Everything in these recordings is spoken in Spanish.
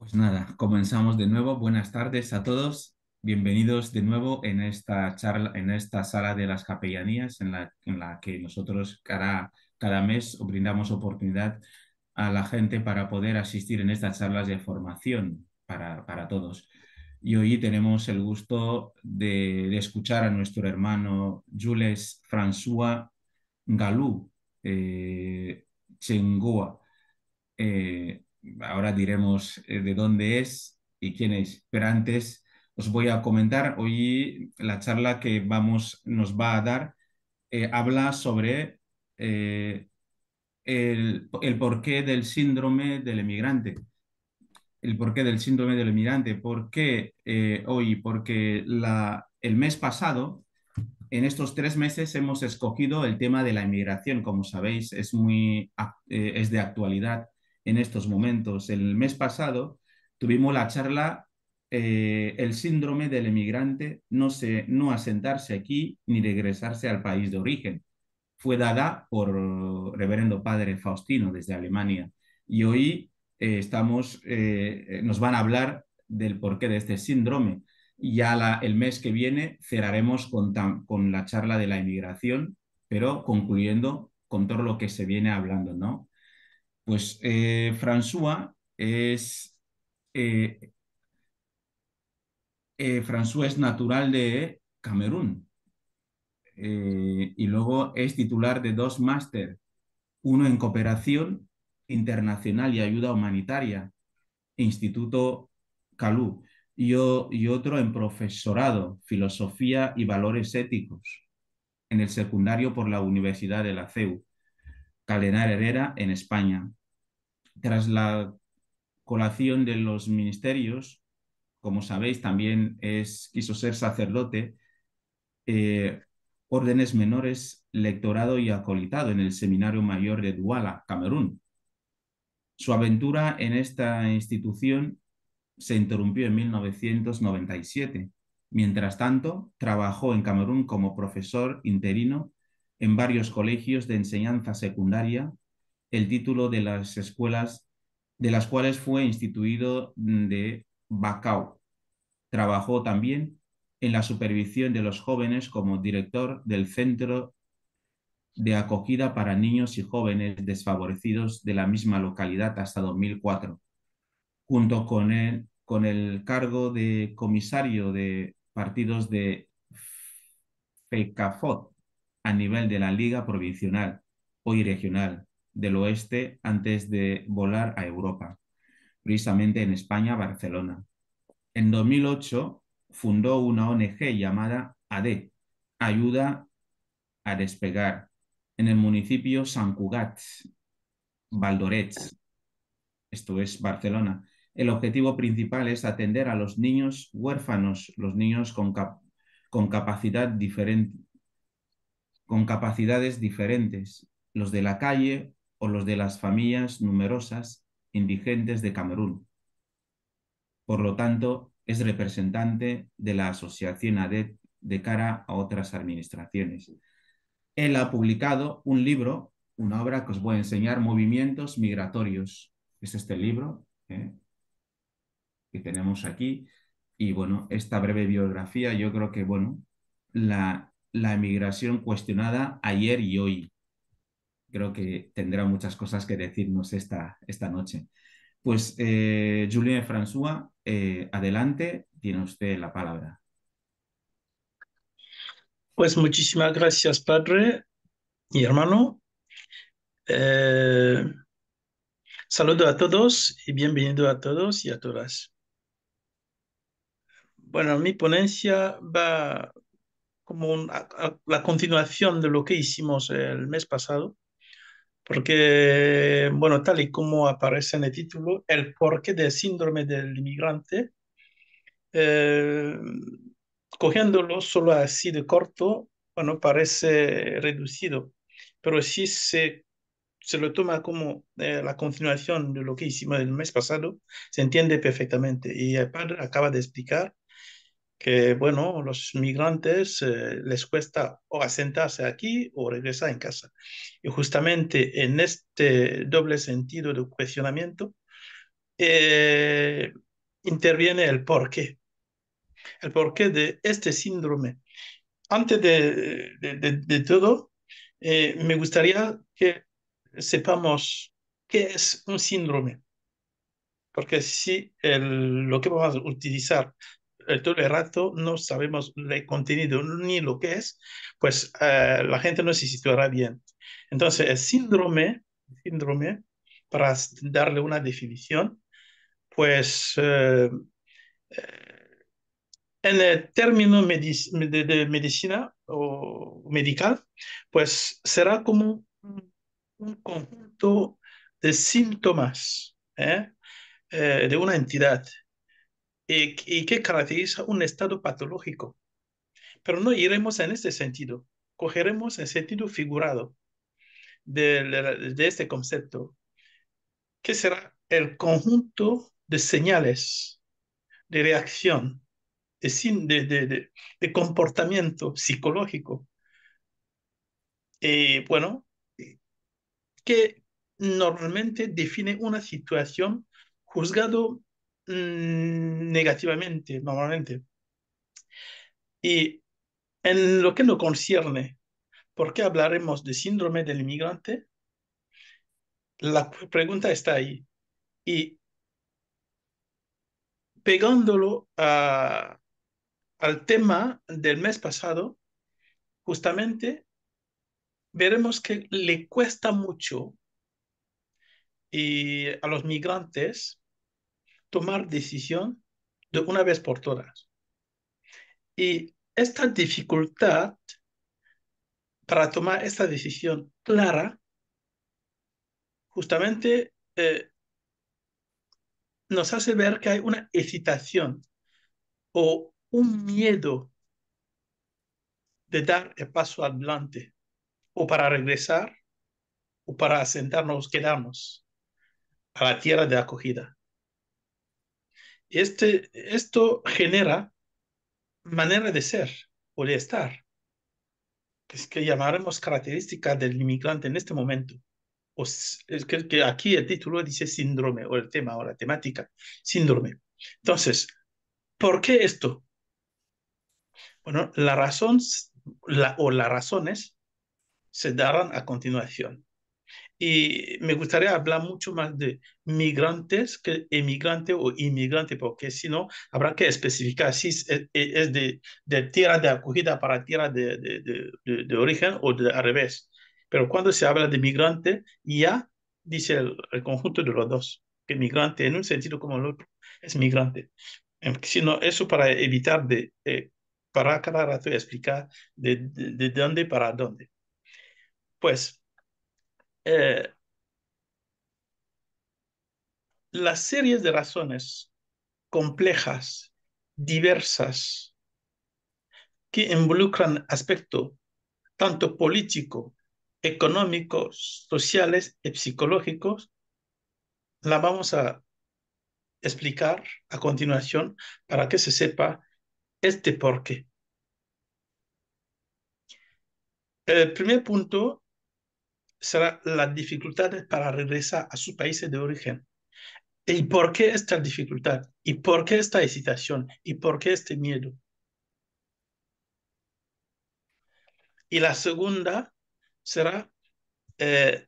Pues nada, comenzamos de nuevo. Buenas tardes a todos. Bienvenidos de nuevo en esta charla, en esta sala de las capellanías, en la que nosotros cada mes brindamos oportunidad a la gente para poder asistir en estas charlas de formación para todos. Y hoy tenemos el gusto de escuchar a nuestro hermano Jules François Galou, Chengoa. Eh, Ahora diremos de dónde es y quién es, pero antes os voy a comentar, hoy la charla que nos va a dar habla sobre el porqué del síndrome del emigrante. El porqué del síndrome del emigrante. ¿Por qué hoy? Porque el mes pasado, en estos 3 meses, hemos escogido el tema de la inmigración. Como sabéis, es de actualidad en estos momentos. El mes pasado tuvimos la charla El síndrome del emigrante, no asentarse aquí ni regresarse al país de origen. Fue dada por Reverendo Padre Faustino desde Alemania. Y hoy nos van a hablar del porqué de este síndrome. Y ya el mes que viene cerraremos con la charla de la inmigración, pero concluyendo con todo lo que se viene hablando, ¿no? Pues eh, François es natural de Camerún, y luego es titular de dos máster, uno en cooperación internacional y ayuda humanitaria, Instituto Calú, y otro en profesorado, filosofía y valores éticos, en el secundario por la Universidad de la CEU, Cardenal Herrera, en España. Tras la colación de los ministerios, como sabéis, también quiso ser sacerdote, eh, órdenes menores, lectorado y acolitado en el Seminario Mayor de Douala, Camerún. Su aventura en esta institución se interrumpió en 1997. Mientras tanto, trabajó en Camerún como profesor interino en varios colegios de enseñanza secundaria, el título de las escuelas de las cuales fue instituido de Bacau. Trabajó también en la supervisión de los jóvenes como director del Centro de Acogida para Niños y Jóvenes Desfavorecidos de la misma localidad hasta 2004, junto con el cargo de comisario de partidos de FECAFOT a nivel de la Liga Provincial, hoy regional, del Oeste, antes de volar a Europa, precisamente en España, Barcelona. En 2008 fundó una ONG llamada ADE, Ayuda a Despegar, en el municipio Sant Cugat, Valdorets, esto es Barcelona. El objetivo principal es atender a los niños huérfanos, los niños con capacidad diferente, con capacidades diferentes, los de la calle o los de las familias numerosas indigentes de Camerún. Por lo tanto, es representante de la Asociación ADET de cara a otras administraciones. Él ha publicado un libro, una obra que os voy a enseñar, Movimientos Migratorios. Es este libro que tenemos aquí. Y bueno, esta breve biografía, yo creo que, bueno, la emigración cuestionada ayer y hoy. Creo que tendrá muchas cosas que decirnos esta noche. Pues Julien François, adelante, tiene usted la palabra. Pues muchísimas gracias, padre y hermano. Eh, Saludo a todos y bienvenido a todos y a todas. Bueno, mi ponencia va como la continuación de lo que hicimos el mes pasado, porque, bueno, tal y como aparece en el título, el porqué del síndrome del inmigrante, eh, cogiéndolo solo así de corto, bueno, parece reducido, pero sí se lo toma como la continuación de lo que hicimos el mes pasado, se entiende perfectamente. Y el padre acaba de explicar que, bueno, los migrantes les cuesta o asentarse aquí o regresar en casa. Y justamente en este doble sentido de cuestionamiento eh, interviene el porqué de este síndrome. Antes de todo, me gustaría que sepamos qué es un síndrome, porque si lo que vamos a utilizar todo el rato no sabemos el contenido ni lo que es, pues la gente no se situará bien. Entonces, síndrome, para darle una definición, pues en el término de medicina o medical, pues será como un conjunto de síntomas, de una entidad y que caracteriza un estado patológico. Pero no iremos en este sentido, cogeremos el sentido figurado de este concepto, que será el conjunto de señales de reacción, de comportamiento psicológico, bueno, que normalmente define una situación juzgado negativamente, normalmente. Y en lo que nos concierne, ¿por qué hablaremos de síndrome del inmigrante? La pregunta está ahí. Y pegándolo al tema del mes pasado, justamente veremos que le cuesta mucho a los migrantes tomar decisión de una vez por todas. Y esta dificultad para tomar esta decisión clara, justamente nos hace ver que hay una excitación o un miedo de dar el paso adelante, o para regresar, o para asentarnos, quedarnos a la tierra de acogida. Esto genera manera de ser o de estar, que llamaremos característica del inmigrante en este momento. Es que aquí el título dice síndrome, o el tema, o la temática, síndrome. Entonces, ¿por qué esto? Bueno, las razones se darán a continuación. Y me gustaría hablar mucho más de migrantes que emigrante o inmigrante, porque si no, habrá que especificar si es de tierra de acogida para tierra de origen o al revés. Pero cuando se habla de migrante, ya dice el conjunto de los dos, que migrante en un sentido como el otro es migrante. Sino eso para evitar para cada rato explicar de dónde para dónde. Pues eh, las series de razones complejas, diversas, que involucran aspectos tanto políticos, económicos, sociales y psicológicos, la vamos a explicar a continuación para que se sepa este porqué. El primer punto será las dificultades para regresar a sus países de origen. ¿Y por qué esta dificultad? ¿Y por qué esta excitación? ¿Y por qué este miedo? Y la segunda será eh,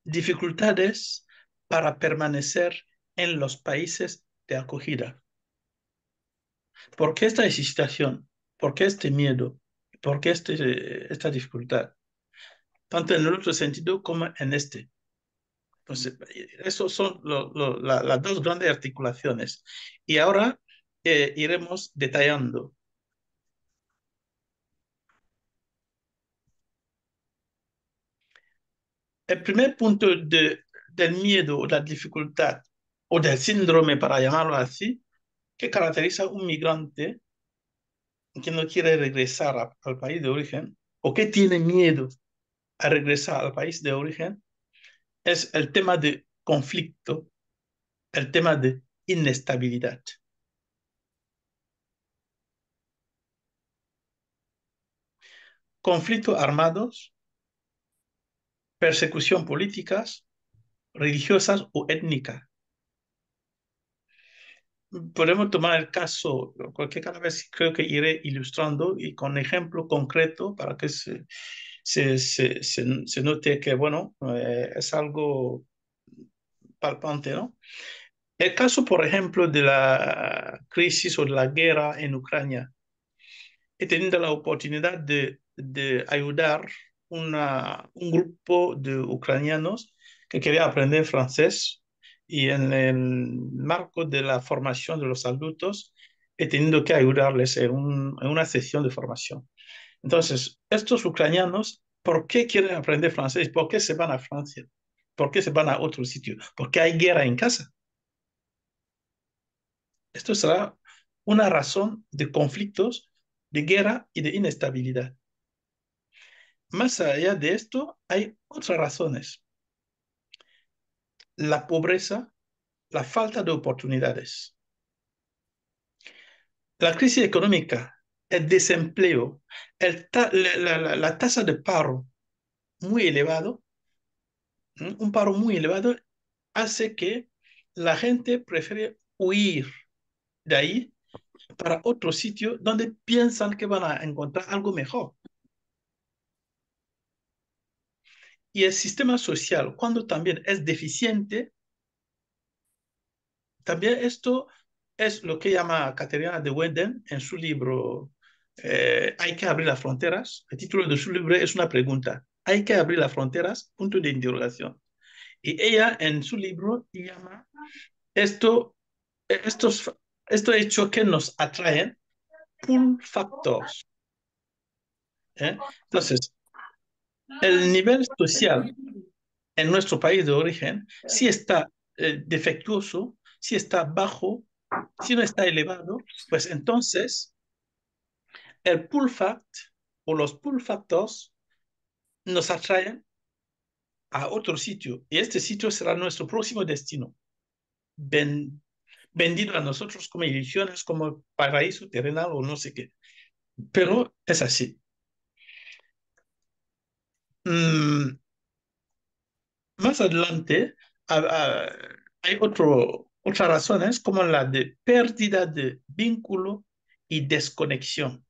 dificultades para permanecer en los países de acogida. ¿Por qué esta hesitación? ¿Por qué este miedo? ¿Por qué esta dificultad? Tanto en el otro sentido como en este. Entonces, esos son las dos grandes articulaciones. Y ahora iremos detallando. El primer punto del miedo, la dificultad o del síndrome, para llamarlo así, que caracteriza a un migrante que no quiere regresar al país de origen o que tiene miedo a regresar al país de origen es el tema de conflicto, el tema de inestabilidad. Conflictos armados, persecución políticas, religiosas o étnicas. Podemos tomar el caso, cualquier cada vez creo que iré ilustrando y con ejemplo concreto para que se note que, bueno, es algo palpante, ¿no? El caso, por ejemplo, de la crisis o de la guerra en Ucrania. He tenido la oportunidad de ayudar un grupo de ucranianos que quería aprender francés y en el marco de la formación de los adultos he tenido que ayudarles en una sesión de formación. Entonces, estos ucranianos, ¿por qué quieren aprender francés? ¿Por qué se van a Francia? ¿Por qué se van a otro sitio? Porque hay guerra en casa. Esto será una razón de conflictos, de guerra y de inestabilidad. Más allá de esto, hay otras razones. La pobreza, la falta de oportunidades, la crisis económica, el desempleo, la tasa de paro muy elevado, un paro muy elevado, hace que la gente prefiere huir de ahí para otro sitio donde piensan que van a encontrar algo mejor. Y el sistema social, cuando también es deficiente, también esto es lo que llama Caterina de Wenden en su libro Hay que abrir las fronteras. El título de su libro es una pregunta. ¿Hay que abrir las fronteras? Punto de interrogación. Y ella en su libro llama esto, estos, estos hechos que nos atraen pull factors. Entonces, el nivel social en nuestro país de origen si está defectuoso, si está bajo, si no está elevado, pues entonces el pull fact o los pull factors nos atraen a otro sitio y este sitio será nuestro próximo destino, ven, vendido a nosotros como ilusiones, como paraíso terrenal o no sé qué. Pero es así. Mm, Más adelante hay otras razones como la de pérdida de vínculo y desconexión.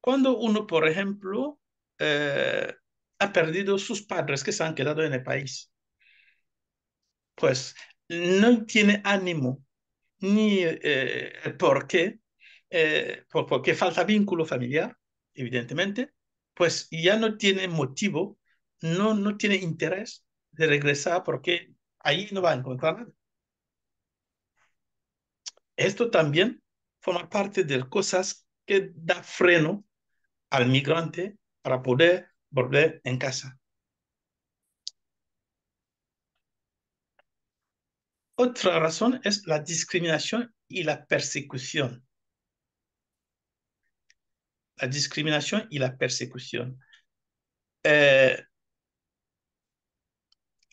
Cuando uno, por ejemplo, eh, ha perdido sus padres que se han quedado en el país, pues no tiene ánimo ni por qué, porque falta vínculo familiar, evidentemente, pues ya no tiene motivo, no tiene interés de regresar porque ahí no va a encontrar nada. Esto también forma parte de cosas que da freno al migrante para poder volver en casa. Otra razón es la discriminación y la persecución. La discriminación y la persecución. Eh,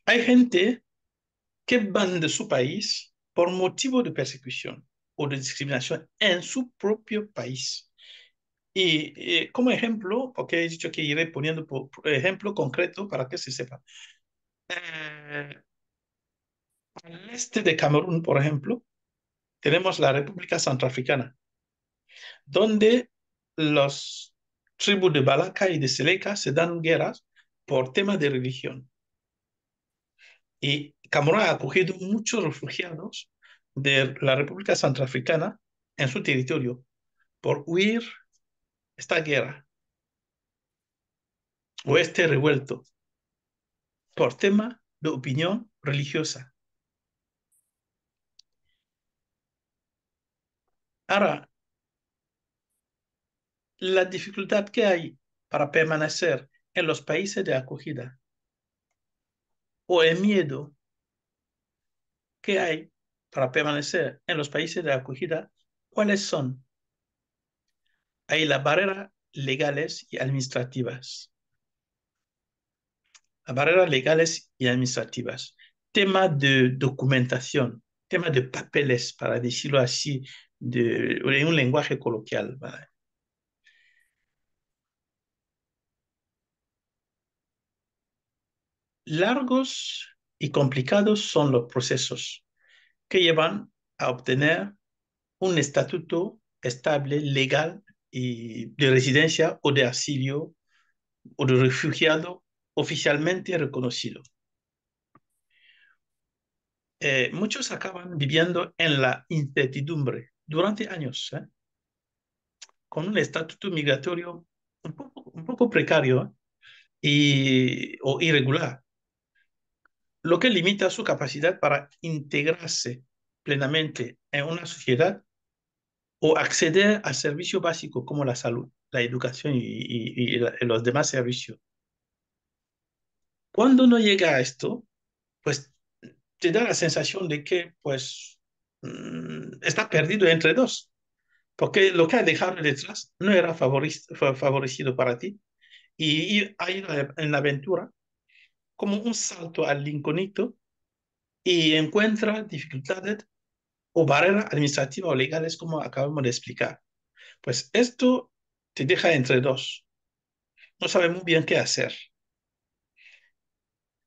Hay gente que van de su país por motivo de persecución o de discriminación en su propio país. Y como ejemplo, porque he dicho que iré poniendo por ejemplo concreto para que se sepa. Eh, Al este de Camerún, por ejemplo, tenemos la República Centroafricana, donde los tribus de Balaka y de Seleka se dan guerras por temas de religión. Y Camerún ha acogido muchos refugiados de la República Centroafricana en su territorio por huir esta guerra o este revuelto por tema de opinión religiosa. Ahora, la dificultad que hay para permanecer en los países de acogida o el miedo que hay para permanecer en los países de acogida, ¿cuáles son? Hay las barreras legales y administrativas. Las barreras legales y administrativas. Tema de documentación, tema de papeles, para decirlo así, en un lenguaje coloquial. ¿Vale? Largos y complicados son los procesos que llevan a obtener un estatuto estable, legal y de residencia o de asilo o de refugiado oficialmente reconocido. Muchos acaban viviendo en la incertidumbre durante años, con un estatuto migratorio un poco precario o irregular, lo que limita su capacidad para integrarse plenamente en una sociedad o acceder a servicios básicos como la salud, la educación y los demás servicios. Cuando no llega a esto, pues te da la sensación de que pues está perdido entre dos, porque lo que ha dejado detrás no era favorecido para ti y ha ido en la aventura como un salto al incognito y encuentra dificultades o barreras administrativas o legales como acabamos de explicar. Pues esto te deja entre dos. No sabe muy bien qué hacer.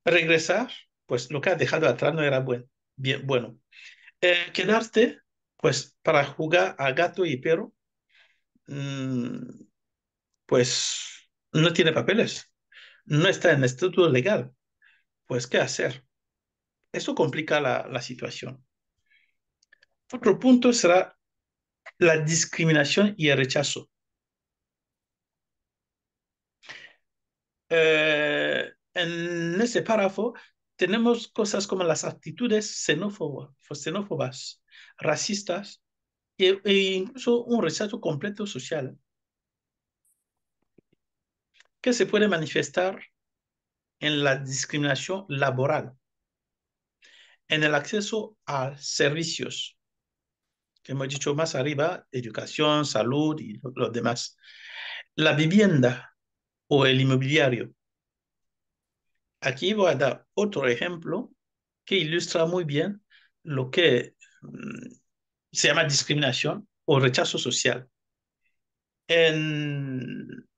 Regresar, pues lo que has dejado atrás no era bien, bueno. Quedarte, pues para jugar a gato y perro, mmm, pues no tiene papeles, no está en estatuto legal. Pues, ¿qué hacer? Eso complica la situación. Otro punto será la discriminación y el rechazo. En ese párrafo tenemos cosas como las actitudes xenófobas, racistas e incluso un rechazo completo social que se puede manifestar en la discriminación laboral, en el acceso a servicios, que hemos dicho más arriba, educación, salud y lo demás. La vivienda o el inmobiliario. Aquí voy a dar otro ejemplo que ilustra muy bien lo que se llama discriminación o rechazo social. En,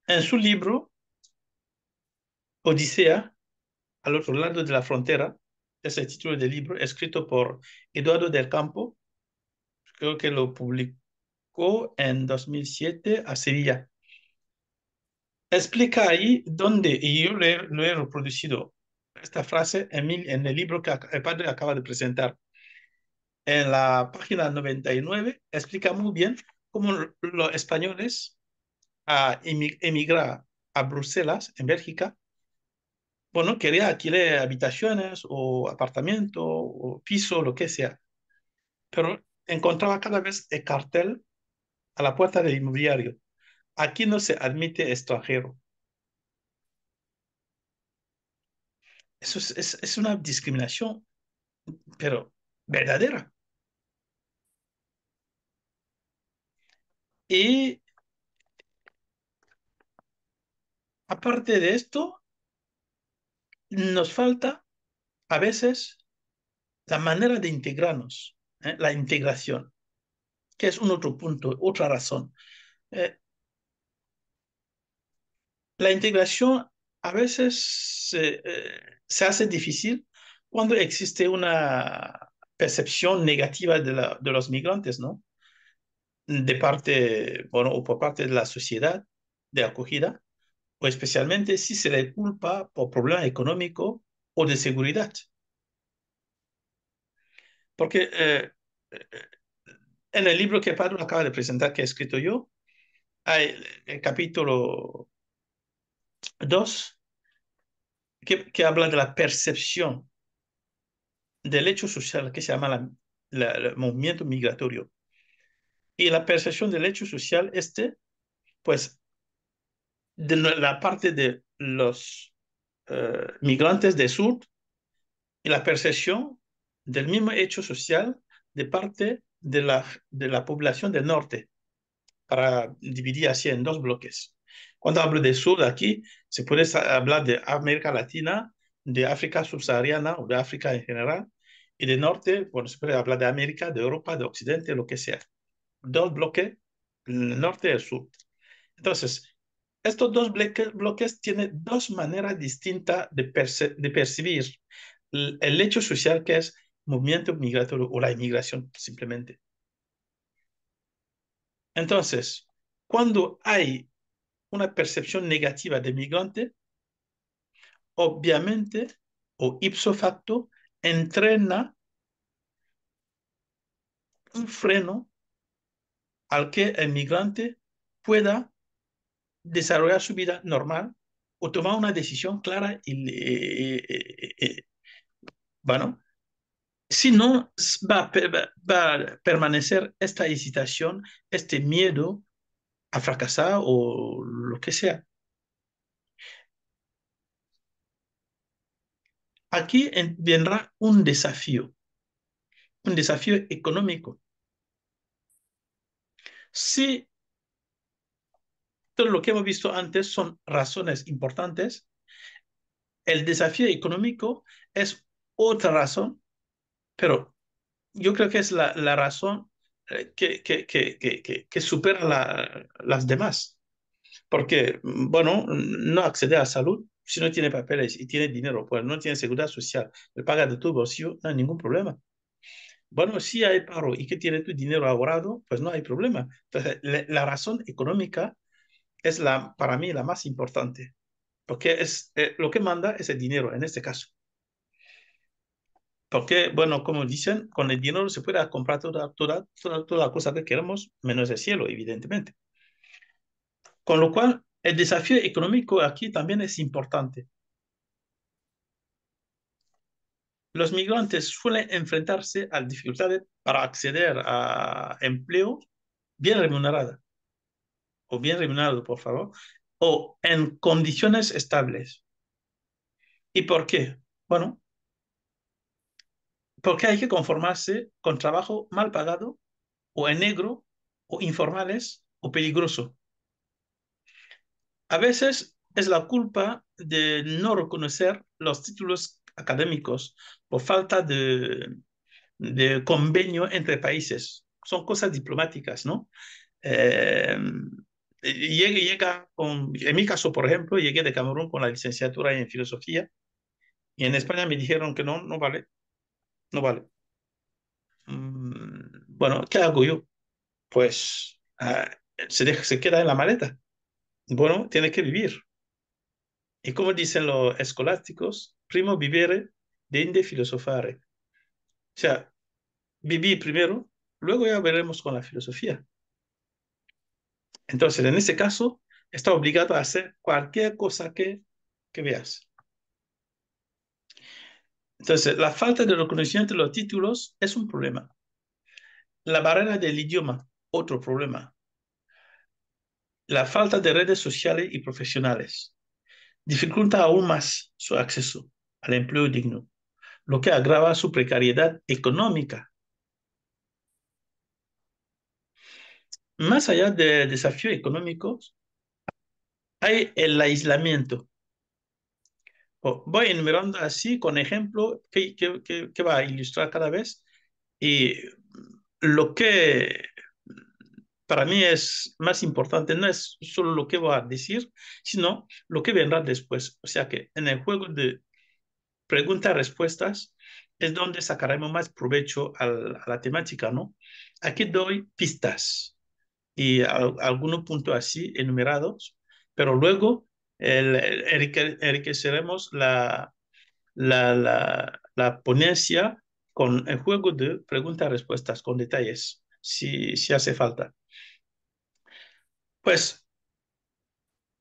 en su libro, Odisea, al otro lado de la frontera, es el título del libro, escrito por Eduardo del Campo, creo que lo publicó en 2007 a Sevilla. Explica ahí dónde, y yo lo he reproducido, esta frase en el libro que el padre acaba de presentar. En la página 99 explica muy bien cómo los españoles a emigrar a Bruselas, en Bélgica, bueno, quería alquilar habitaciones o apartamento o piso, lo que sea, pero encontraba cada vez el cartel a la puerta del inmobiliario. Aquí no se admite extranjero. Eso es una discriminación, pero verdadera. Y aparte de esto, nos falta a veces la manera de integrarnos, la integración, que es un otro punto, otra razón. Eh, la integración a veces se hace difícil cuando existe una percepción negativa de los migrantes, ¿no? De parte, bueno, o por parte de la sociedad de acogida, o especialmente si se le culpa por problema económico o de seguridad. Porque en el libro que Pablo acaba de presentar, que he escrito yo, hay el capítulo 2 que habla de la percepción del hecho social que se llama el movimiento migratorio. Y la percepción del hecho social, pues, de la parte de los migrantes del sur y la percepción del mismo hecho social de parte de la población del norte, para dividir así en dos bloques. Cuando hablo de sur, aquí se puede hablar de América Latina, de África subsahariana o de África en general, y de norte, bueno, se puede hablar de América, de Europa, de Occidente, lo que sea. Dos bloques, el norte y el sur. Entonces, estos dos bloques tienen dos maneras distintas de percibir el hecho social que es movimiento migratorio o la inmigración simplemente. Entonces, cuando hay una percepción negativa de migrante, obviamente o ipso facto entrena un freno al que el migrante pueda desarrollar su vida normal o tomar una decisión clara bueno, si no va a permanecer esta hesitación, este miedo a fracasar o lo que sea. Aquí vendrá un desafío económico. Si todo lo que hemos visto antes son razones importantes, el desafío económico es otra razón, pero yo creo que es la razón que supera las demás. Porque, bueno, no accede a salud si no tiene papeles y tiene dinero, pues no tiene seguridad social, le paga de tu bolsillo, no hay ningún problema. Bueno, si hay paro y que tiene tu dinero ahorrado, pues no hay problema. Entonces, la razón económica es para mí la más importante, porque es lo que manda es el dinero en este caso. Porque, bueno, como dicen, con el dinero se puede comprar toda la cosa que queremos, menos el cielo, evidentemente. Con lo cual, el desafío económico aquí también es importante. Los migrantes suelen enfrentarse a dificultades para acceder a empleo bien remunerado, o bien remunerado, por favor, o en condiciones estables. ¿Y por qué? Bueno, porque hay que conformarse con trabajo mal pagado, o en negro, o informales, o peligroso. A veces es la culpa de no reconocer los títulos académicos por falta de convenio entre países. Son cosas diplomáticas, ¿no? Eh, en mi caso, por ejemplo, llegué de Camerún con la licenciatura en filosofía y en España me dijeron que no, no vale, no vale. Bueno, ¿qué hago yo? Pues se queda en la maleta. Bueno, tiene que vivir. Y como dicen los escolásticos, primo vivere, deinde filosofare. O sea, viví primero, luego ya veremos con la filosofía. Entonces, en ese caso, está obligado a hacer cualquier cosa que veas. Entonces, la falta de reconocimiento de los títulos es un problema. La barrera del idioma, otro problema. La falta de redes sociales y profesionales dificulta aún más su acceso al empleo digno, lo que agrava su precariedad económica. Más allá de desafíos económicos, hay el aislamiento. Voy enumerando así con ejemplo que va a ilustrar cada vez y lo que para mí es más importante no es solo lo que voy a decir, sino lo que vendrá después. O sea que en el juego de preguntas-respuestas es donde sacaremos más provecho a la temática, ¿no? Aquí doy pistas y algunos puntos así enumerados, pero luego enriqueceremos la ponencia con el juego de preguntas-respuestas con detalles, si hace falta. Pues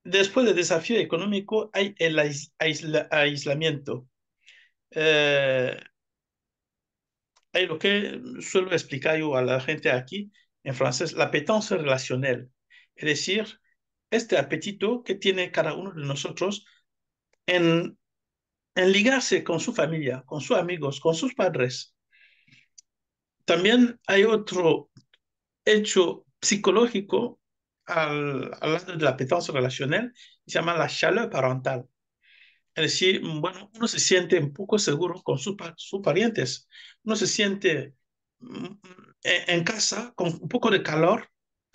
después del desafío económico hay el aislamiento. Eh, Hay lo que suelo explicar yo a la gente aquí en francés, la apetence relationnelle. Es decir, este apetito que tiene cada uno de nosotros en, en ligarse con su familia, con sus amigos, con sus padres. También hay otro hecho psicológico al lado de la apetence relationnelle, que se llama la chaleur parental. Es decir, bueno, uno se siente un poco seguro con sus parientes, uno se siente en casa con un poco de calor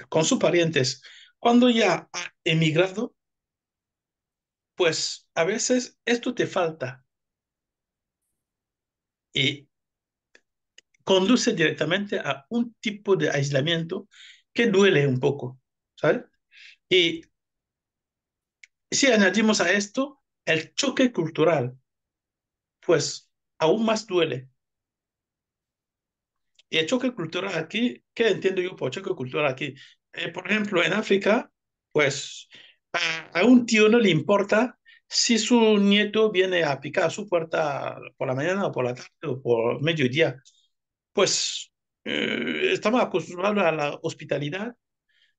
con sus parientes. Cuando ya ha emigrado, pues a veces esto te falta y conduce directamente a un tipo de aislamiento que duele un poco, ¿sabes? Y si añadimos a esto el choque cultural, pues aún más duele. Y el choque cultural aquí, ¿qué entiendo yo por choque cultural aquí? Por ejemplo, en África, pues a un tío no le importa si su nieto viene a picar a su puerta por la mañana o por la tarde o por mediodía. Pues estamos acostumbrados a la hospitalidad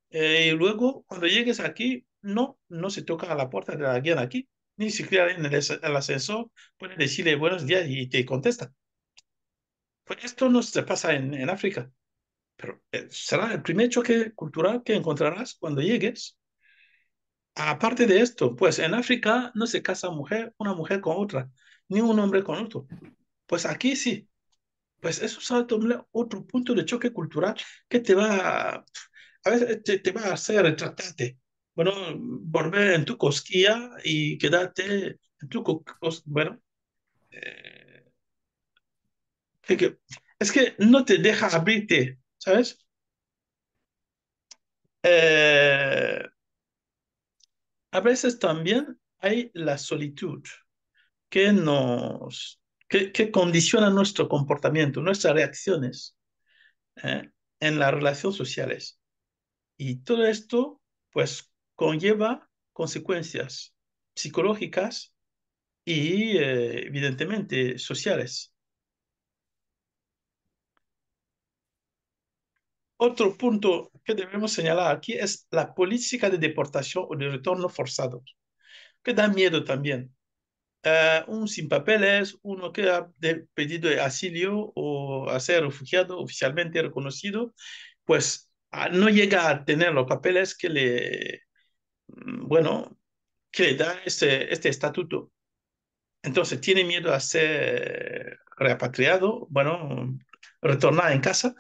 y luego cuando llegues aquí, no se toca a la puerta de alguien aquí, ni siquiera en el ascensor puedes decirle buenos días y te contesta. Pues esto no se pasa en África. Pero será el primer choque cultural que encontrarás cuando llegues. Aparte de esto, pues en África no se casa una mujer con otra, ni un hombre con otro. Pues aquí sí. Pues eso es otro punto de choque cultural que a veces te va a hacer retratarte. Bueno, volver en tu cosquilla y quedarte en bueno, eh, es que no te deja abrirte, ¿sabes? Eh, A veces también hay la solitud que que condiciona nuestro comportamiento, nuestras reacciones en las relaciones sociales. Y todo esto, pues, conlleva consecuencias psicológicas y, evidentemente, sociales. Otro punto que debemos señalar aquí es la política de deportación o de retorno forzado, que da miedo también. Un sin papeles, uno que ha pedido asilo o a ser refugiado oficialmente reconocido, pues no llega a tener los papeles bueno, que le da este estatuto. Entonces tiene miedo a ser repatriado, bueno, retornar en casa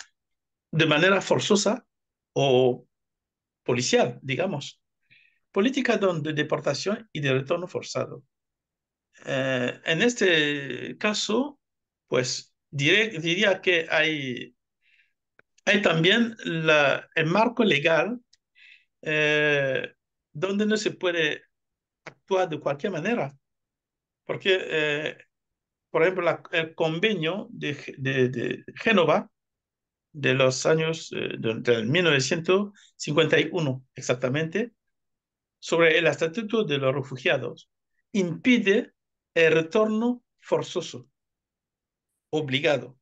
de manera forzosa o policial, digamos. Política de deportación y de retorno forzado. En este caso, pues diría que hay también el marco legal eh, donde no se puede actuar de cualquier manera, porque, por ejemplo, el convenio de Génova de los años del 1951 exactamente, sobre el Estatuto de los Refugiados, impide el retorno forzoso, obligado.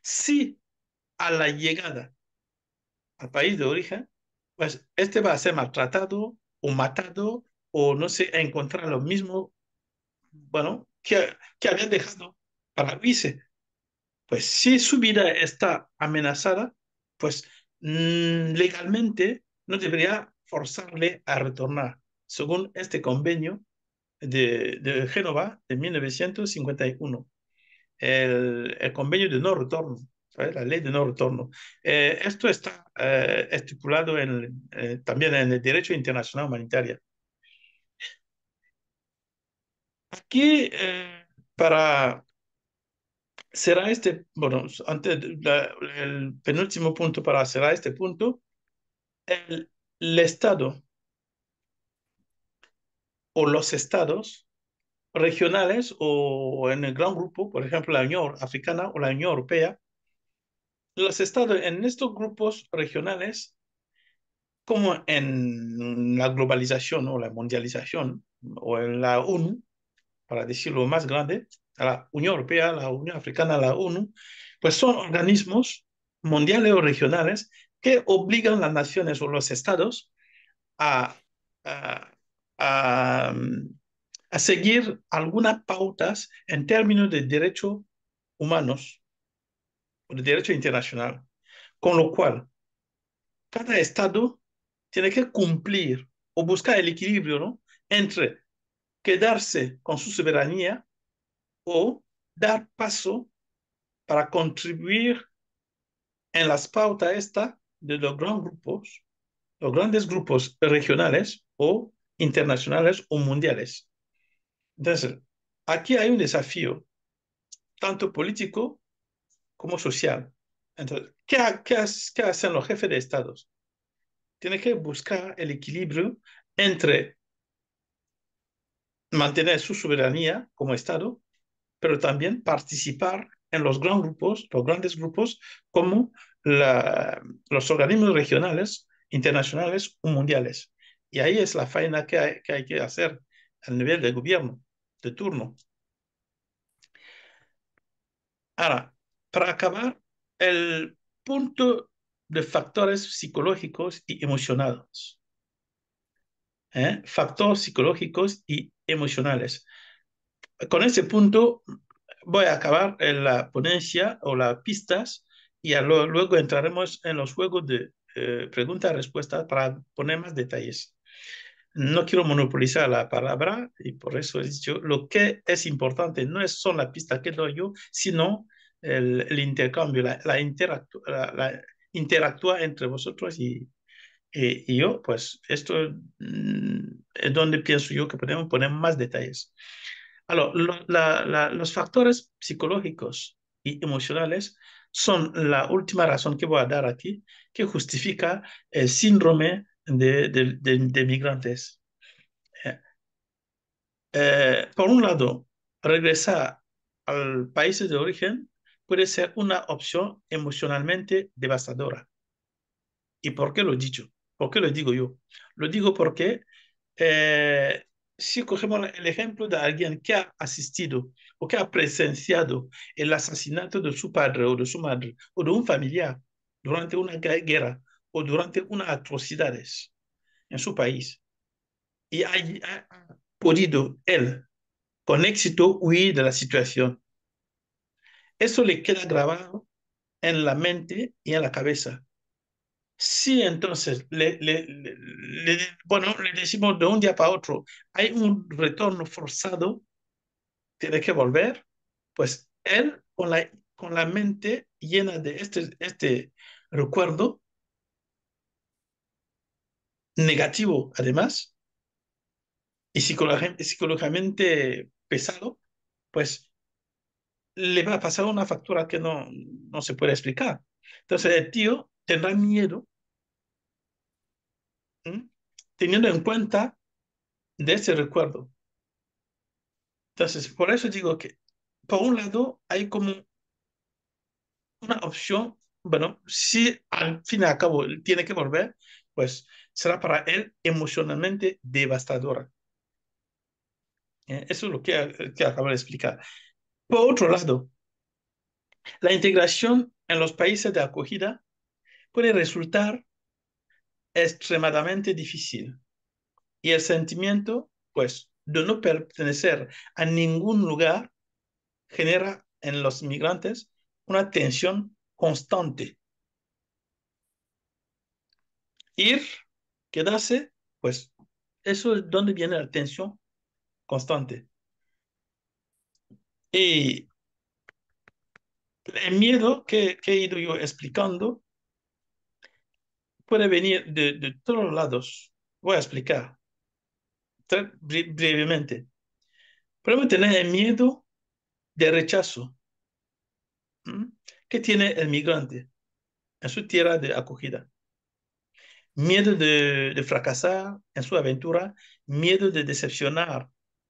Si a la llegada al país de origen, pues este va a ser maltratado o matado o no sé, encontrar lo mismo, bueno, que había dejado para irse. Pues si su vida está amenazada, pues legalmente no debería forzarle a retornar, según este convenio de Génova de 1951. El convenio de no retorno, ¿sabes? La ley de no retorno. Esto está estipulado también en el derecho internacional humanitario. Aquí, para cerrar bueno, antes, el penúltimo punto para cerrar este punto, el, el Estado o los estados regionales o en el gran grupo, por ejemplo, la Unión Africana o la Unión Europea, los estados en estos grupos regionales como en la globalización o la mundialización o en la ONU, para decirlo más grande, a la Unión Europea, la Unión Africana, la ONU, pues son organismos mundiales o regionales que obligan a las naciones o los estados a, a, a, a seguir algunas pautas en términos de derechos humanos o de derecho internacional, con lo cual cada estado tiene que cumplir o buscar el equilibrio, ¿no? Entre quedarse con su soberanía o dar paso para contribuir en las pautas esta de los grandes grupos regionales o internacionales o mundiales. Entonces, aquí hay un desafío, tanto político como social. Entonces, ¿qué hacen los jefes de estados? Tienen que buscar el equilibrio entre mantener su soberanía como estado, pero también participar en los grandes grupos como los organismos regionales, internacionales o mundiales. Y ahí es la faena que hay que hacer a nivel de gobierno de turno. Ahora, para acabar, el punto de factores psicológicos y emocionales. Factores psicológicos y emocionales. Con ese punto voy a acabar en la ponencia o las pistas y luego entraremos en los juegos de preguntas-respuestas para poner más detalles. No quiero monopolizar la palabra y por eso he dicho lo que es importante no es solo la pista que doy yo, sino el intercambio, la interactúa entre vosotros y yo, pues esto es donde pienso yo que podemos poner más detalles. Alors, los factores psicológicos y emocionales son la última razón que voy a dar aquí que justifica el síndrome de migrantes. Eh, por un lado, regresar al país de origen puede ser una opción emocionalmente devastadora. ¿Y por qué lo he dicho? ¿Por qué lo digo yo? Lo digo porque eh, si cogemos el ejemplo de alguien que ha asistido o que ha presenciado el asesinato de su padre o de su madre o de un familiar durante una guerra o durante unas atrocidades en su país y ha podido él con éxito huir de la situación, eso le queda grabado en la mente y en la cabeza. Si entonces bueno, le decimos de un día para otro, hay un retorno forzado, tiene que volver, pues él con la mente llena de este recuerdo negativo, además, y psicológicamente pesado, pues le va a pasar una factura que no se puede explicar. Entonces el tío tendrá miedo, ¿m? Teniendo en cuenta de ese recuerdo. Entonces, por eso digo que, por un lado, hay como una opción, bueno, si al fin y al cabo él tiene que volver, pues será para él emocionalmente devastadora. Eso es lo que acabo de explicar. Por otro lado, la integración en los países de acogida puede resultar extremadamente difícil y el sentimiento, pues, de no pertenecer a ningún lugar genera en los migrantes una tensión constante. Ir, quedarse, pues eso es donde viene la tensión constante. Y el miedo que he ido yo explicando puede venir de todos los lados. Voy a explicar brevemente. Podemos tener el miedo de rechazo. ¿M? ¿Qué tiene el migrante en su tierra de acogida? Miedo de fracasar en su aventura, miedo de decepcionar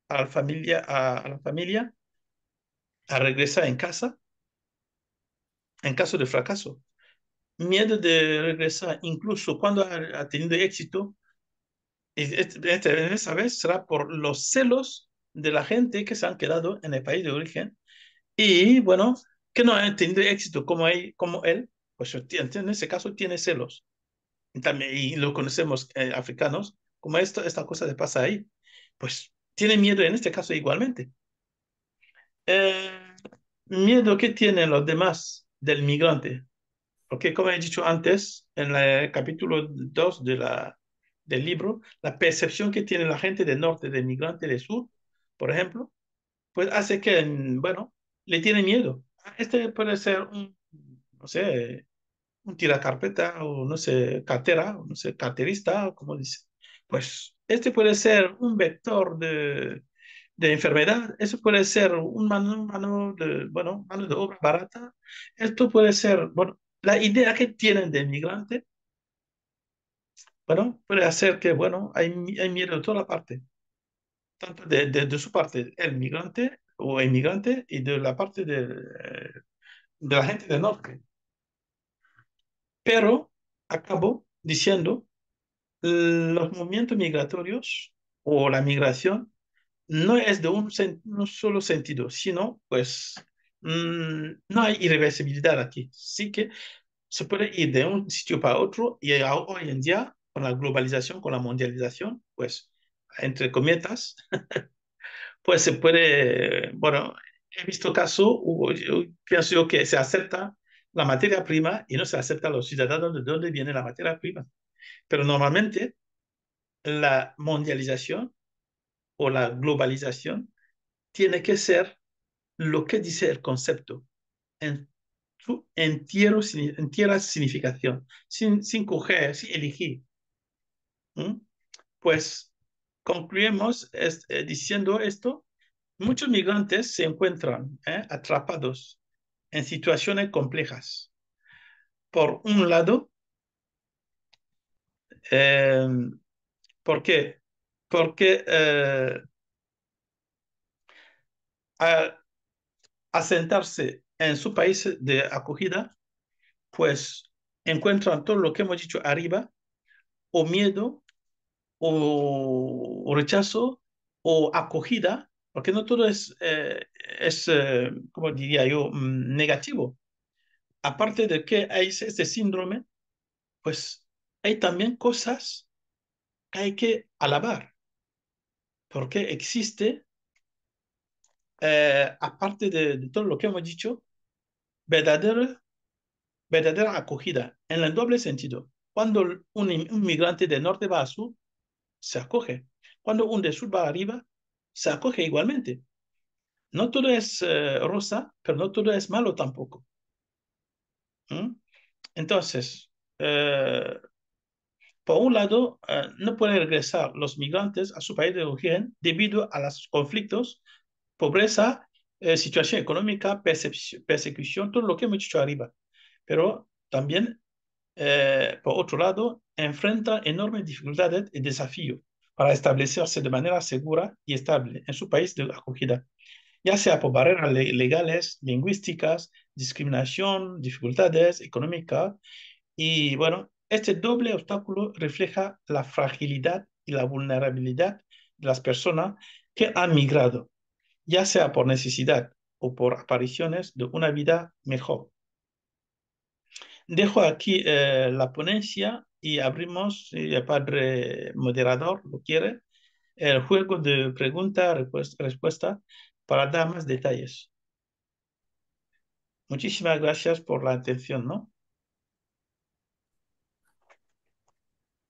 a la familia, a regresar en casa en caso de fracaso, miedo de regresar incluso cuando ha tenido éxito, esta vez será por los celos de la gente que se han quedado en el país de origen y bueno, que no han tenido éxito como él, pues en ese caso tiene celos. También, y lo conocemos africanos, como esta cosa le pasa ahí, pues tiene miedo en este caso igualmente. Eh, Miedo que tienen los demás del migrante, porque como he dicho antes, en el capítulo 2 del libro, la percepción que tiene la gente del norte, del migrante del sur, por ejemplo, pues hace que, bueno, le tiene miedo. Este puede ser no sé, un tiracarpeta o no sé, cartera, o no sé, carterista, como dice. Pues este puede ser un vector de enfermedad. Eso puede ser bueno, mano de obra barata. Esto puede ser, bueno, la idea que tienen del migrante, bueno, puede hacer que, bueno, hay miedo de toda la parte, tanto de su parte, el migrante o inmigrante, y de la parte de la gente del norte. Pero acabo diciendo, los movimientos migratorios o la migración no es de un solo sentido, sino pues no hay irreversibilidad aquí. Sí que se puede ir de un sitio para otro y hoy en día, con la globalización, con la mundialización, pues, entre cometas, pues se puede, bueno, he visto casos, yo pienso yo que se acepta la materia prima y no se acepta a los ciudadanos de dónde viene la materia prima. Pero normalmente la mundialización o la globalización tiene que ser lo que dice el concepto en su entera significación, sin coger, sin elegir. ¿Mm? Pues concluimos diciendo esto. Muchos migrantes se encuentran atrapados en situaciones complejas. Por un lado, eh, ¿por qué? Porque al asentarse en su país de acogida, pues encuentran todo lo que hemos dicho arriba, o miedo, o rechazo, o acogida, porque no todo es como diría yo, negativo. Aparte de que hay este síndrome, pues hay también cosas que hay que alabar, porque existe, aparte de todo lo que hemos dicho, verdadera, verdadera acogida, en el doble sentido. Cuando un migrante de norte va a sur, se acoge. Cuando un de sur va arriba, se acoge igualmente. No todo es rosa, pero no todo es malo tampoco. ¿Mm? Entonces, eh, por un lado, no pueden regresar los migrantes a su país de origen debido a los conflictos, pobreza, situación económica, persecución, todo lo que hemos dicho arriba. Pero también, por otro lado, enfrentan enormes dificultades y desafíos para establecerse de manera segura y estable en su país de acogida, ya sea por barreras legales, lingüísticas, discriminación, dificultades económicas. Y bueno, este doble obstáculo refleja la fragilidad y la vulnerabilidad de las personas que han migrado, ya sea por necesidad o por apariciones de una vida mejor. Dejo aquí la ponencia y abrimos, si el padre moderador lo quiere, el juego de pregunta-respuesta para dar más detalles. Muchísimas gracias por la atención, ¿no?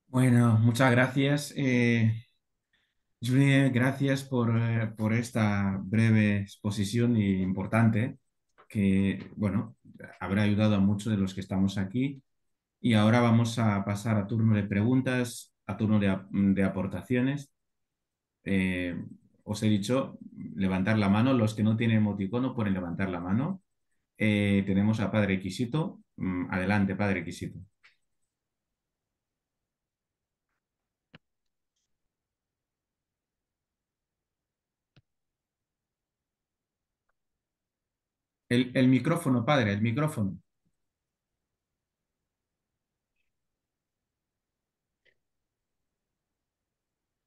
Bueno, muchas gracias. Julie, gracias por esta breve exposición y importante que, bueno, habrá ayudado a muchos de los que estamos aquí. Y ahora vamos a pasar a turno de preguntas, a turno de aportaciones. Eh, Os he dicho levantar la mano. Los que no tienen emoticono pueden levantar la mano. Tenemos a Padre Quisito. Adelante, Padre Quisito. El micrófono, Padre, el micrófono.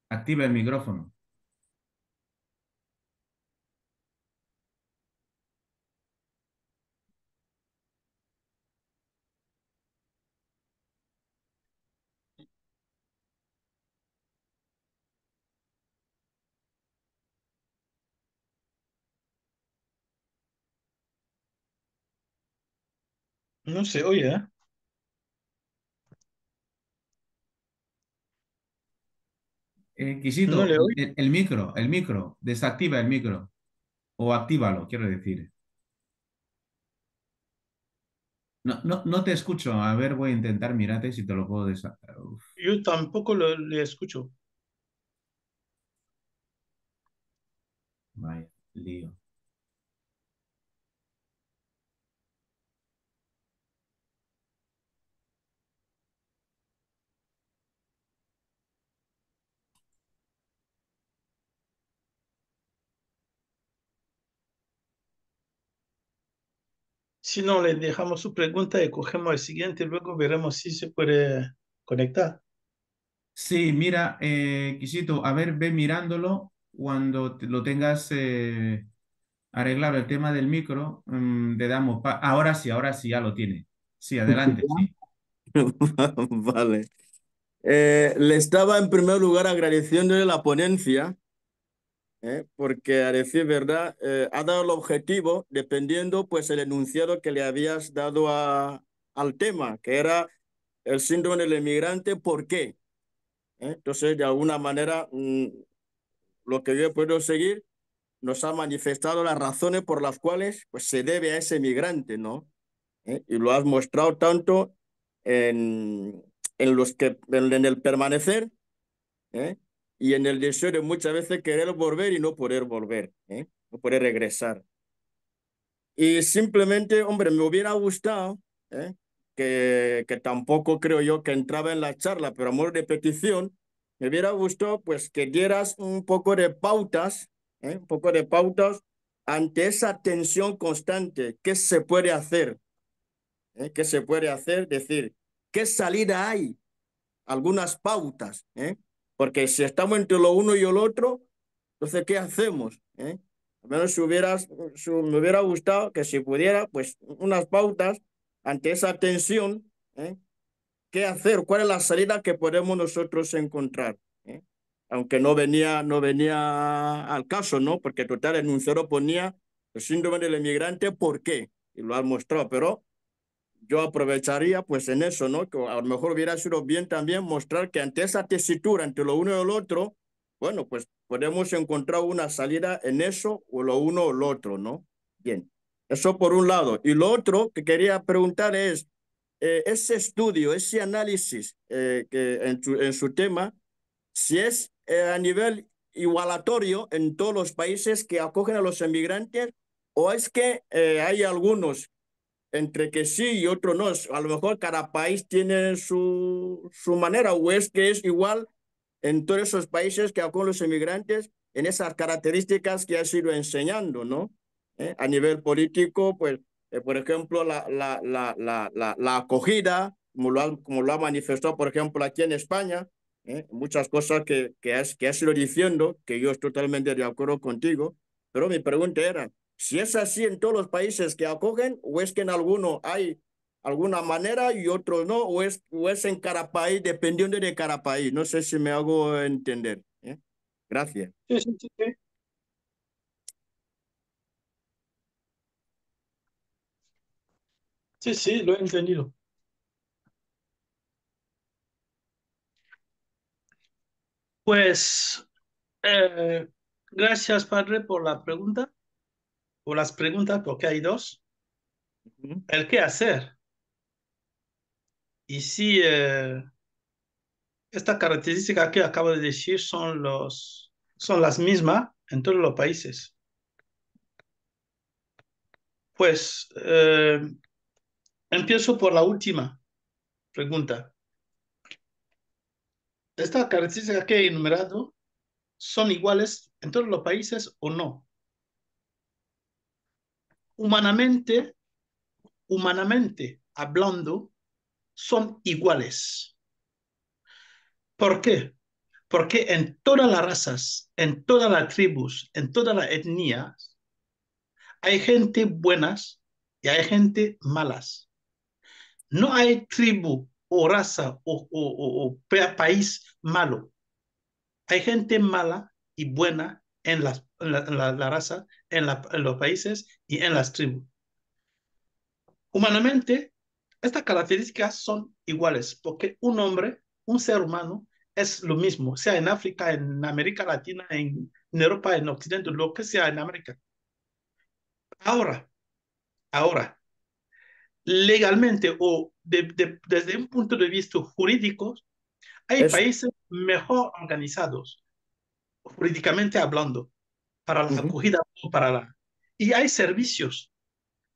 Activa el micrófono. No se oye, ¿eh? No Quisito, le oye. el micro, desactiva el micro o actívalo, quiero decir. No, no, no te escucho. A ver, voy a intentar, mírate si te lo puedo desactivar. Yo tampoco le escucho. Vaya, lío. Si no, le dejamos su pregunta y cogemos el siguiente, luego veremos si se puede conectar. Sí, mira, Quisito, a ver, ve mirándolo cuando lo tengas arreglado el tema del micro, le damos. Ahora sí, ya lo tiene. Sí, adelante, sí. Vale. Le estaba en primer lugar agradeciéndole la ponencia, porque a decir verdad, ha dado el objetivo dependiendo pues el enunciado que le habías dado al tema, que era el síndrome del inmigrante, ¿por qué? Entonces, de alguna manera, lo que yo he podido seguir nos ha manifestado las razones por las cuales pues, se debe a ese migrante, ¿no? Y lo has mostrado tanto en, en el permanecer, ¿eh? Y en el deseo de muchas veces querer volver y no poder volver, no poder regresar. Y simplemente, hombre, me hubiera gustado, ¿eh? Que tampoco creo yo que entraba en la charla, pero a modo de petición, me hubiera gustado pues que dieras un poco de pautas, un poco de pautas ante esa tensión constante. ¿Qué se puede hacer? ¿Qué se puede hacer? Decir, ¿qué salida hay? Algunas pautas, porque si estamos entre lo uno y el otro, entonces, ¿qué hacemos? Al menos me hubiera gustado que si pudiera, pues unas pautas ante esa tensión, ¿qué hacer? ¿Cuál es la salida que podemos nosotros encontrar? Aunque no venía al caso, ¿no? Porque total, el enunciado ponía el síndrome del inmigrante, ¿por qué? Y lo has mostrado, pero yo aprovecharía pues en eso, ¿no? Que a lo mejor hubiera sido bien también mostrar que ante esa tesitura entre lo uno y lo otro, bueno, pues podemos encontrar una salida en eso o lo uno o lo otro, ¿no? Bien, eso por un lado. Y lo otro que quería preguntar es, ese estudio, ese análisis que en su tema, si es a nivel igualatorio en todos los países que acogen a los emigrantes o es que hay algunos entre que sí y otro no. A lo mejor cada país tiene su manera, o es que es igual en todos esos países que acogen los inmigrantes, en esas características que has ido enseñando, ¿no? A nivel político, pues, por ejemplo, la acogida, como lo ha manifestado, por ejemplo, aquí en España, muchas cosas que has ido diciendo, que yo estoy totalmente de acuerdo contigo, pero mi pregunta era, si es así en todos los países que acogen, o es que en alguno hay alguna manera y otros no, o es en cada país, dependiendo de cada país. No sé si me hago entender. Gracias. Sí, sí, sí, sí. Sí, sí, lo he entendido. Pues, eh, gracias, padre, por la pregunta, o las preguntas, porque hay dos. Ujú, El qué hacer. Y si esta característica que acabo de decir son las mismas en todos los países. Pues empiezo por la última pregunta. ¿Estas características que he enumerado son iguales en todos los países o no? Humanamente, humanamente hablando, son iguales. ¿Por qué? Porque en todas las razas, en todas las tribus, en todas las etnias, hay gente buenas y hay gente malas. No hay tribu o raza o país malo. Hay gente mala y buena la raza, en los países y en las tribus. Humanamente, estas características son iguales porque un hombre, un ser humano, es lo mismo, sea en África, en América Latina, en Europa, en Occidente, lo que sea en América. Ahora, ahora, legalmente o desde un punto de vista jurídico, hay Es, países mejor organizados, jurídicamente hablando. para la Ujú. acogida o para la... Y hay servicios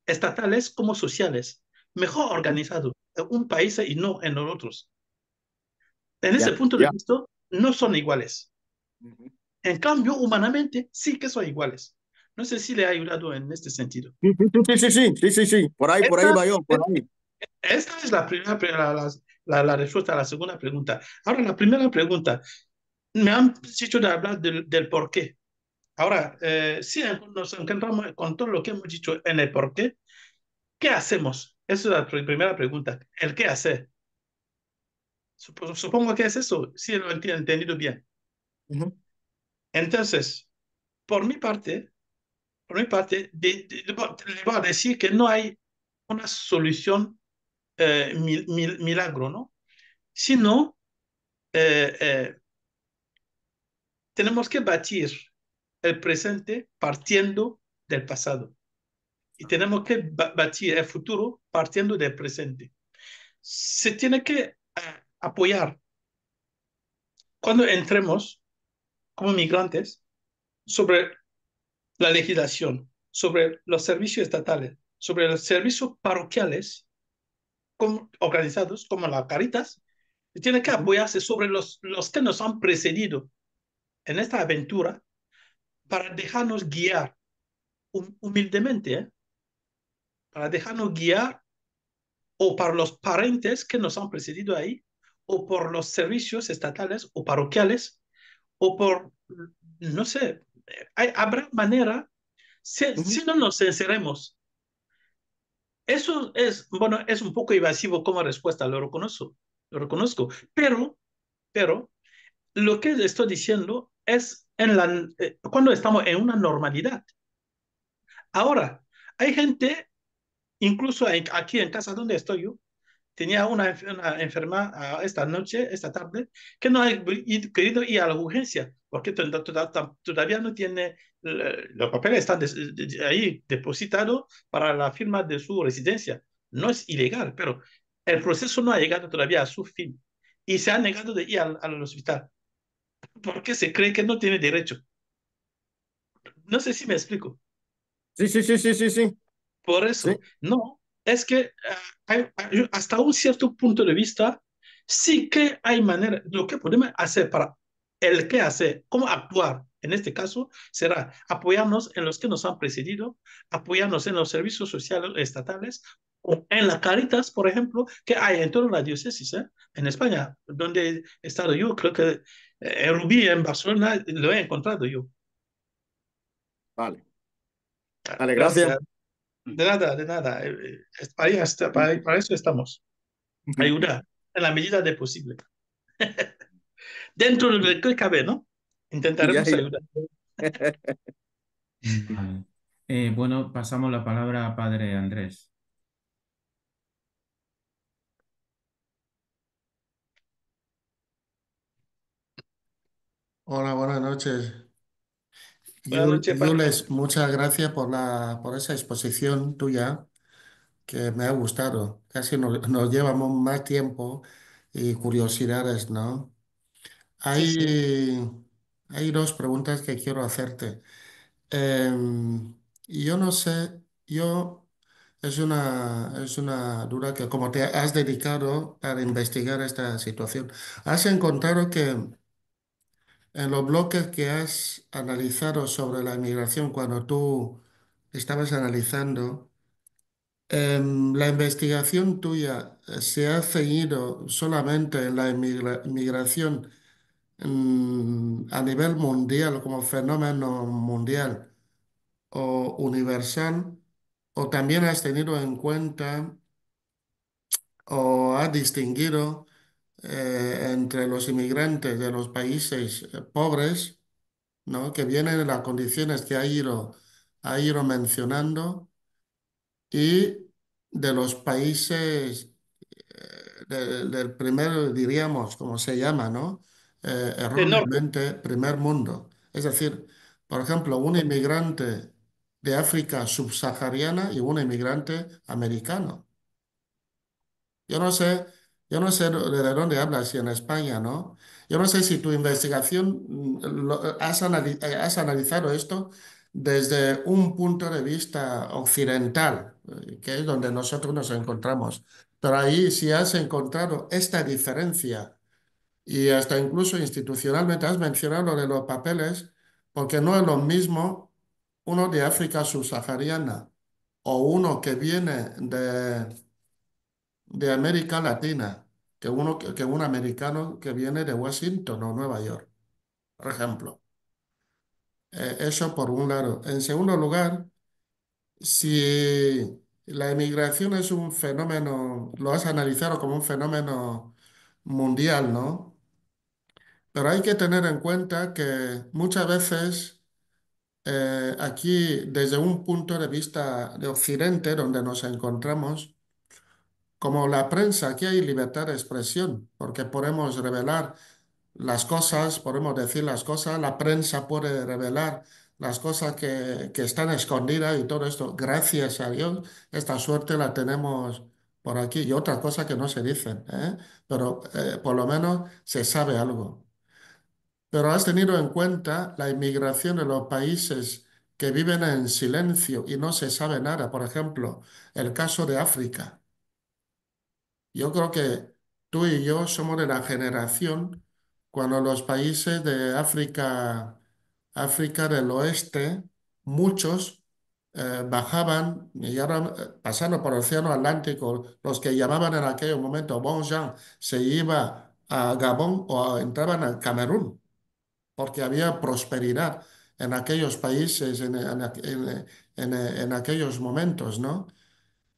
estatales como sociales mejor organizados en un país y no en los otros. En ese Ya, punto de ya. vista, no son iguales. Ujú. En cambio, humanamente sí que son iguales. No sé si le ha ayudado en este sentido. Sí, sí, sí, sí, sí, sí, sí, sí. Por ahí Esta, va yo, por ahí. esta es la primera, la respuesta a la segunda pregunta. Ahora, la primera pregunta, me han dicho de hablar del por qué. Ahora, si nos encontramos con todo lo que hemos dicho en el por qué, ¿qué hacemos? Esa es la primera pregunta. ¿El qué hacer? Supongo que es eso, si lo he entendido bien. Ujú, Entonces, por mi parte, le voy a decir que no hay una solución milagro, ¿no? Sino, eh, eh, tenemos que batir el presente partiendo del pasado y tenemos que batir el futuro partiendo del presente. Se tiene que apoyar cuando entremos como migrantes sobre la legislación, sobre los servicios estatales, sobre los servicios parroquiales organizados como la Caritas, tiene que ujú, apoyarse sobre los que nos han precedido en esta aventura para dejarnos guiar humildemente, para dejarnos guiar o para los parentes que nos han precedido ahí, o por los servicios estatales o parroquiales, o por, no sé, habrá manera, ujú. si no nos sinceremos. Eso es, bueno, es un poco evasivo como respuesta, lo reconozco, pero lo que estoy diciendo es cuando estamos en una normalidad. Ahora, hay gente, incluso aquí en casa donde estoy yo, tenía una enferma esta noche, esta tarde, que no ha querido ir a la urgencia, porque todavía no tiene, los papeles están ahí depositados para la firma de su residencia. No es ilegal, pero el proceso no ha llegado todavía a su fin y se ha negado de ir al hospital porque se cree que no tiene derecho. No sé si me explico. Sí, sí, sí, sí, sí, sí. Por Sí. eso, no, es que hasta un cierto punto de vista, sí que hay manera, lo que podemos hacer para el qué hacer, cómo actuar, en este caso, será apoyarnos en los que nos han precedido, apoyarnos en los servicios sociales estatales, o en la Caritas, por ejemplo, que hay en toda la diócesis, en España, donde he estado yo, creo que en Rubí, en Barcelona, lo he encontrado yo. Vale. Vale, gracias. Gracias. De nada, de nada. Para eso estamos. Ayudar en la medida de posible. Dentro de lo que cabe, ¿no? Ya, Intentaremos ya. ayudar. Vale. Bueno, pasamos la palabra a Padre Andrés. Hola, buenas noches. Buenas noches, padre. Jules, muchas gracias por esa exposición tuya que me ha gustado. Casi nos llevamos más tiempo y curiosidades, ¿no? Sí, sí. Hay dos preguntas que quiero hacerte. Y yo no sé, es una duda que como te has dedicado a investigar esta situación, ¿has encontrado que en los bloques que has analizado sobre la inmigración, cuando tú estabas analizando, la investigación tuya se ha ceñido solamente en la inmigración a nivel mundial, como fenómeno mundial o universal, o también has tenido en cuenta o has distinguido entre los inmigrantes de los países pobres, ¿no? Que vienen en las condiciones que ha ido mencionando y de los países del primer, diríamos, como se llama, ¿no? De norte. Erróneamente, primer mundo. Es decir, por ejemplo, un inmigrante de África subsahariana y un inmigrante americano. Yo no sé Yo no sé de dónde hablas, si en España, ¿no? Yo no sé si tu investigación has analizado esto desde un punto de vista occidental, que es donde nosotros nos encontramos. Pero ahí si has encontrado esta diferencia y hasta incluso institucionalmente has mencionado lo de los papeles, porque no es lo mismo uno de África subsahariana o uno que viene de América Latina que un americano que viene de Washington o Nueva York, por ejemplo. Eso por un lado. En segundo lugar, si la emigración es un fenómeno, lo has analizado como un fenómeno mundial, ¿no? Pero hay que tener en cuenta que muchas veces aquí, desde un punto de vista de Occidente, donde nos encontramos, como la prensa, aquí hay libertad de expresión, porque podemos revelar las cosas, podemos decir las cosas, la prensa puede revelar las cosas que están escondidas y todo esto. Gracias a Dios, esta suerte la tenemos por aquí. Y otra cosa que no se dicen, ¿eh? Pero por lo menos se sabe algo. Pero has tenido en cuenta la inmigración de los países que viven en silencio y no se sabe nada. Por ejemplo, el caso de África. Yo creo que tú y yo somos de la generación cuando los países de África, África del Oeste, muchos bajaban y ahora pasando por el Océano Atlántico, los que llamaban en aquel momento Bonjean, se iba a Gabón o entraban a Camerún, porque había prosperidad en aquellos países, en aquellos momentos, ¿no?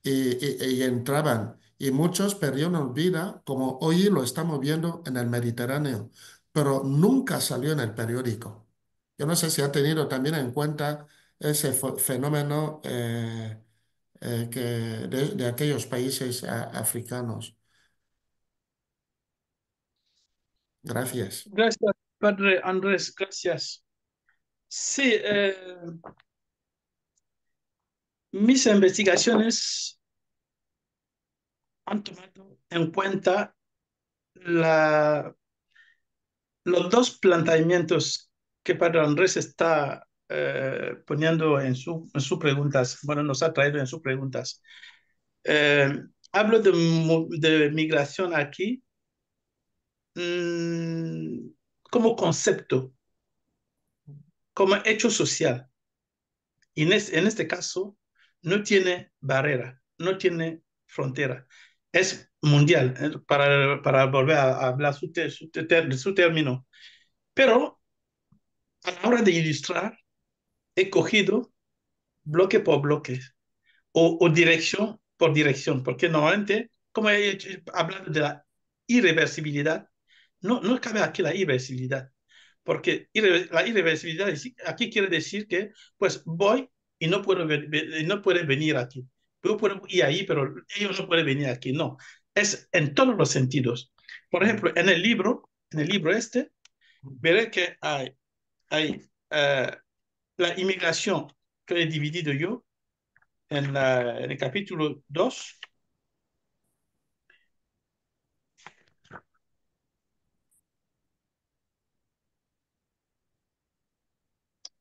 Y entraban. Y muchos perdieron vida, como hoy lo estamos viendo en el Mediterráneo, pero nunca salió en el periódico. Yo no sé si ha tenido también en cuenta ese fenómeno de aquellos países africanos. Gracias. Gracias, Padre Andrés, gracias. Sí, mis investigaciones han tomado en cuenta la, los dos planteamientos que Padre Andrés está poniendo en sus preguntas, bueno, nos ha traído en sus preguntas. Hablo de migración aquí mmm, como concepto, como hecho social. Y en este caso, no tiene barrera, no tiene frontera. Es mundial, para volver a hablar su término. Pero a la hora de ilustrar, he cogido bloque por bloque o dirección por dirección, porque normalmente, como he hablado de la irreversibilidad, no cabe aquí la irreversibilidad, porque la irreversibilidad aquí quiere decir que pues voy y no puede venir aquí. Yo puedo ir ahí, pero ellos no pueden venir aquí. No, es en todos los sentidos. Por ejemplo, en el libro este, veré que hay la inmigración que he dividido yo en el capítulo 2.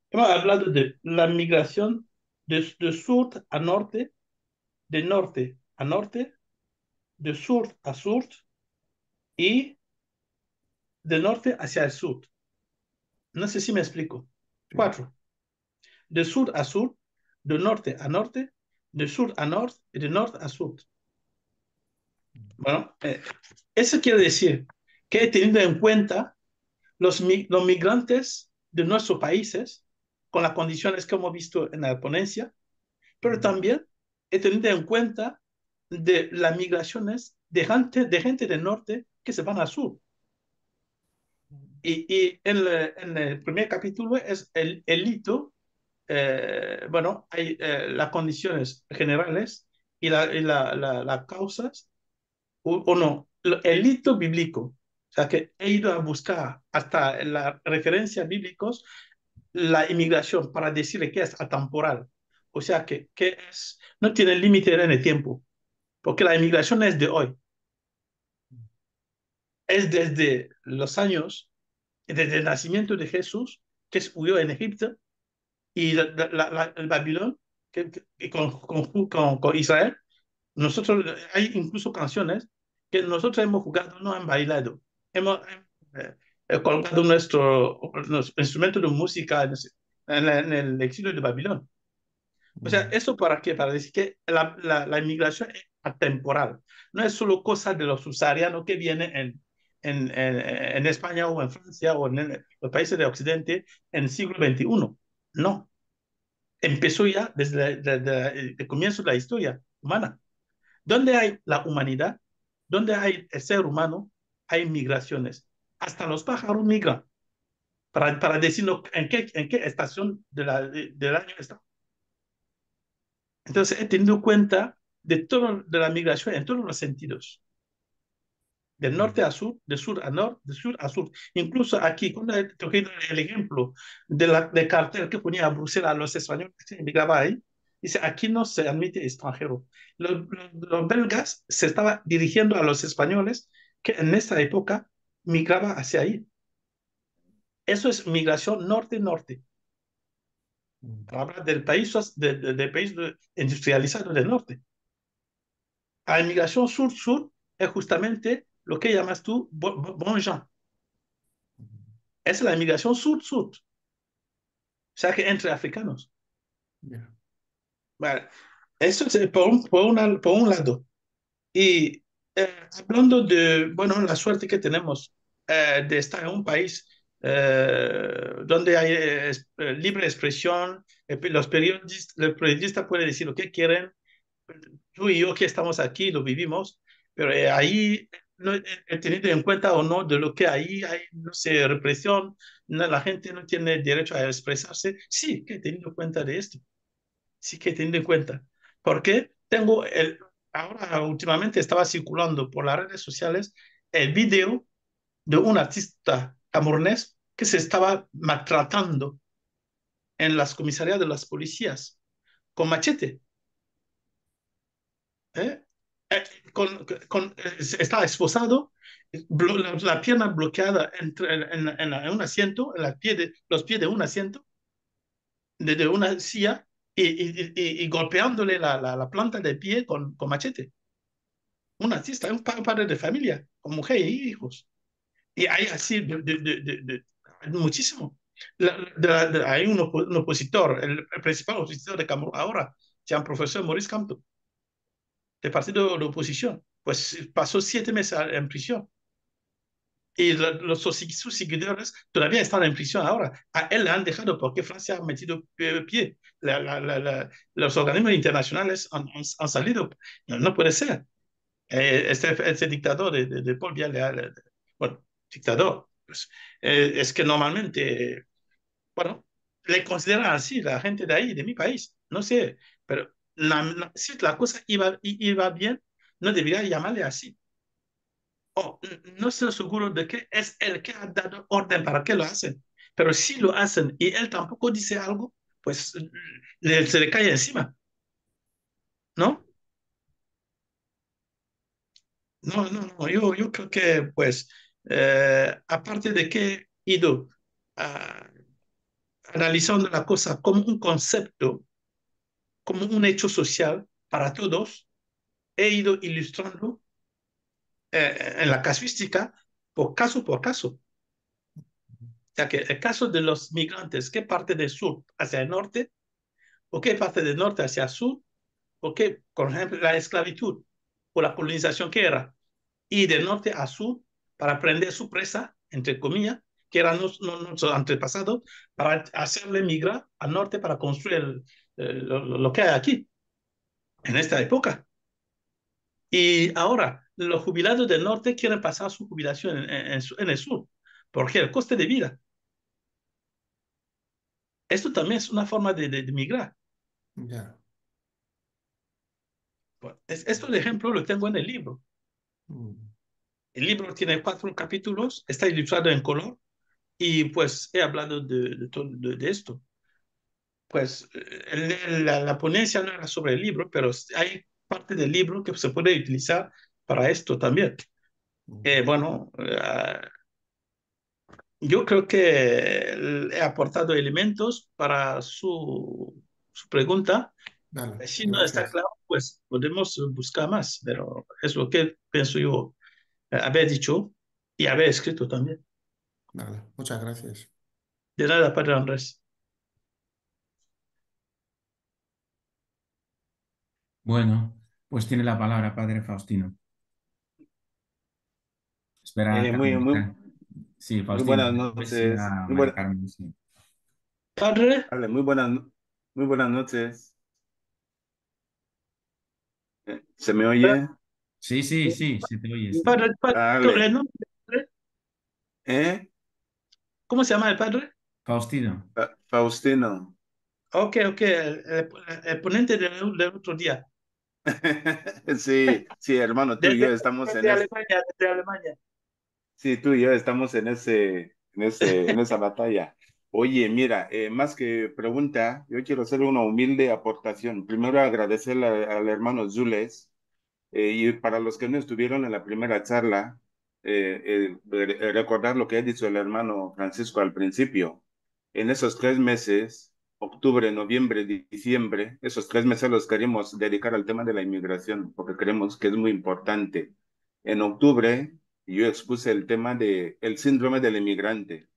Hemos hablado de la migración de sur a norte, de norte a norte, de sur a sur y de norte hacia el sur. No sé si me explico. 4. De sur a sur, de norte a norte, de sur a norte y de norte a sur. Bueno, eso quiere decir que he tenido en cuenta los migrantes de nuestros países con las condiciones que hemos visto en la ponencia, pero también he tenido en cuenta de las migraciones de gente del norte que se van al sur. Y en el primer capítulo es el hito, bueno, hay las condiciones generales y las causas, o no, el hito bíblico. O sea, que he ido a buscar hasta las referencias bíblicas la inmigración para decirle que es atemporal. O sea, que no tiene límite en el tiempo, porque la inmigración es de hoy. es desde el nacimiento de Jesús, que huyó en Egipto, y el Babilón, que con Israel. Nosotros, hay incluso canciones que nosotros hemos jugado, no han bailado. Hemos colgado nuestro instrumento de música en el exilio de Babilón. O sea, ¿eso para qué? Para decir que la inmigración es atemporal. No es solo cosa de los subsaharianos que vienen en España o en Francia o en los países de Occidente en el siglo XXI. No. Empezó ya desde el comienzo de la historia humana. Donde hay la humanidad, donde hay el ser humano, hay migraciones. Hasta los pájaros migran para decirnos en qué estación del año están. Entonces, he tenido cuenta de la migración en todos los sentidos. De norte a sur, de sur a norte, de sur a sur. Incluso aquí, cuando he cogido el ejemplo del cartel que ponía a Bruselas a los españoles que emigraban ahí, dice, aquí no se admite extranjero. Los belgas se estaban dirigiendo a los españoles que en esta época migraban hacia ahí. Eso es migración norte-norte. Para hablar del país industrializado del norte. La inmigración sur-sur es justamente lo que llamas tú bon gens. Es la inmigración sur-sur. O sea que entre africanos. Yeah. Vale. Eso es por un lado. Y hablando de, bueno, la suerte que tenemos de estar en un país donde hay libre expresión, los periodistas pueden decir lo que quieren, tú y yo que estamos aquí lo vivimos, pero ahí no he tenido en cuenta o no de lo que ahí hay, no sé, represión, no, la gente no tiene derecho a expresarse. Sí, que he tenido cuenta de esto, sí que he tenido en cuenta. Porque ahora últimamente estaba circulando por las redes sociales el video de un artista camerunés que se estaba maltratando en las comisarías de las policías con machete. ¿eh? Eh, Estaba esposado, la pierna bloqueada en un asiento, los pies de un asiento, de una silla, y golpeándole la planta del pie con machete. Un artista, un padre de familia, con mujer y hijos. Y hay así, muchísimo. Hay un opositor, el principal opositor de Camerún ahora, se llama profesor Maurice Kamto, del partido de oposición. Pues pasó 7 meses en prisión. Y sus seguidores todavía están en prisión ahora. A él le han dejado porque Francia ha metido pie. Los organismos internacionales han salido. No, no puede ser. Este dictador de Paul Biya, bueno, dictador, pues, es que normalmente, bueno, le consideran así la gente de ahí, de mi país. No sé, pero si la cosa iba bien, no debería llamarle así. No estoy seguro de que es él que ha dado orden para que lo hacen, pero si lo hacen y él tampoco dice algo, pues se le cae encima, ¿no? No, no, no, yo creo que, pues, aparte de que he ido ah, analizando la cosa como un concepto, como un hecho social para todos, he ido ilustrando en la casuística por caso. O sea que el caso de los migrantes que parte del sur hacia el norte, o que parte del norte hacia el sur, o que, por ejemplo, la esclavitud o la colonización que era, y de norte a sur para prender su presa, entre comillas, que eran nuestros antepasados, para hacerle migrar al norte para construir lo que hay aquí, en esta época. Y ahora, los jubilados del norte quieren pasar su jubilación en el sur, porque el coste de vida. Esto también es una forma de migrar. Yeah. Bueno, esto de ejemplo lo tengo en el libro. Mm. El libro tiene 4 capítulos, está ilustrado en color y pues he hablado de esto. Pues la ponencia no era sobre el libro, pero hay parte del libro que se puede utilizar para esto también. Bueno, yo creo que he aportado elementos para su pregunta. Vale, Si no está gracias. claro, pues podemos buscar más, pero es lo que pienso yo haber dicho y haber escrito también. Vale, muchas gracias. De nada, Padre Andrés. Bueno, pues tiene la palabra Padre Faustino. Espera a Muy, muy, Carmen. Sí, muy Faustino. buenas Después sí noches. a Mari Carmen, sí. Padre, Vale, muy buenas noches. ¿Se me oye? Sí, sí, sí, se te oye, sí. padre, Vale. el nombre del padre, ¿Eh? ¿cómo se llama el padre? Faustino. Faustino. Ok, ok, el ponente del otro día. Sí, sí, hermano, tú y yo Desde, estamos en desde es, Alemania, desde Alemania. sí, tú y yo estamos en esa batalla. Oye, mira, más que pregunta, yo quiero hacer una humilde aportación. Primero agradecerle al hermano Zules. Y para los que no estuvieron en la primera charla, recordar lo que ha dicho el hermano Francisco al principio. En esos 3 meses, octubre, noviembre, diciembre, esos 3 meses los queremos dedicar al tema de la inmigración, porque creemos que es muy importante. En octubre, yo expuse el tema de el síndrome del inmigrante,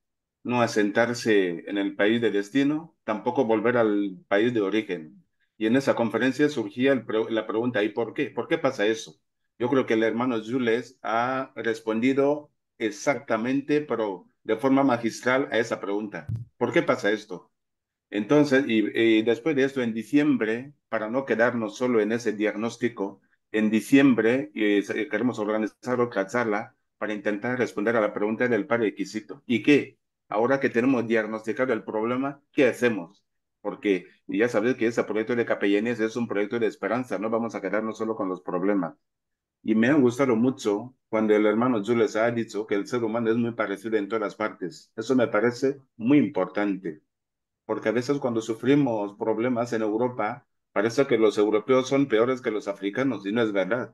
no asentarse en el país de destino, tampoco volver al país de origen. Y en esa conferencia surgía la pregunta, ¿y por qué? ¿Por qué pasa eso? Yo creo que el hermano Jules ha respondido exactamente, pero de forma magistral a esa pregunta. ¿Por qué pasa esto? Entonces, y después de esto, en diciembre, para no quedarnos solo en ese diagnóstico, en diciembre queremos organizar otra charla para intentar responder a la pregunta del prerequisito. ¿Y qué? Ahora que tenemos diagnosticado el problema, ¿qué hacemos? Porque ya sabes que ese proyecto de capellanes es un proyecto de esperanza, no vamos a quedarnos solo con los problemas. Y me ha gustado mucho cuando el hermano Jules ha dicho que el ser humano es muy parecido en todas partes. Eso me parece muy importante porque a veces cuando sufrimos problemas en Europa, parece que los europeos son peores que los africanos, y no es verdad.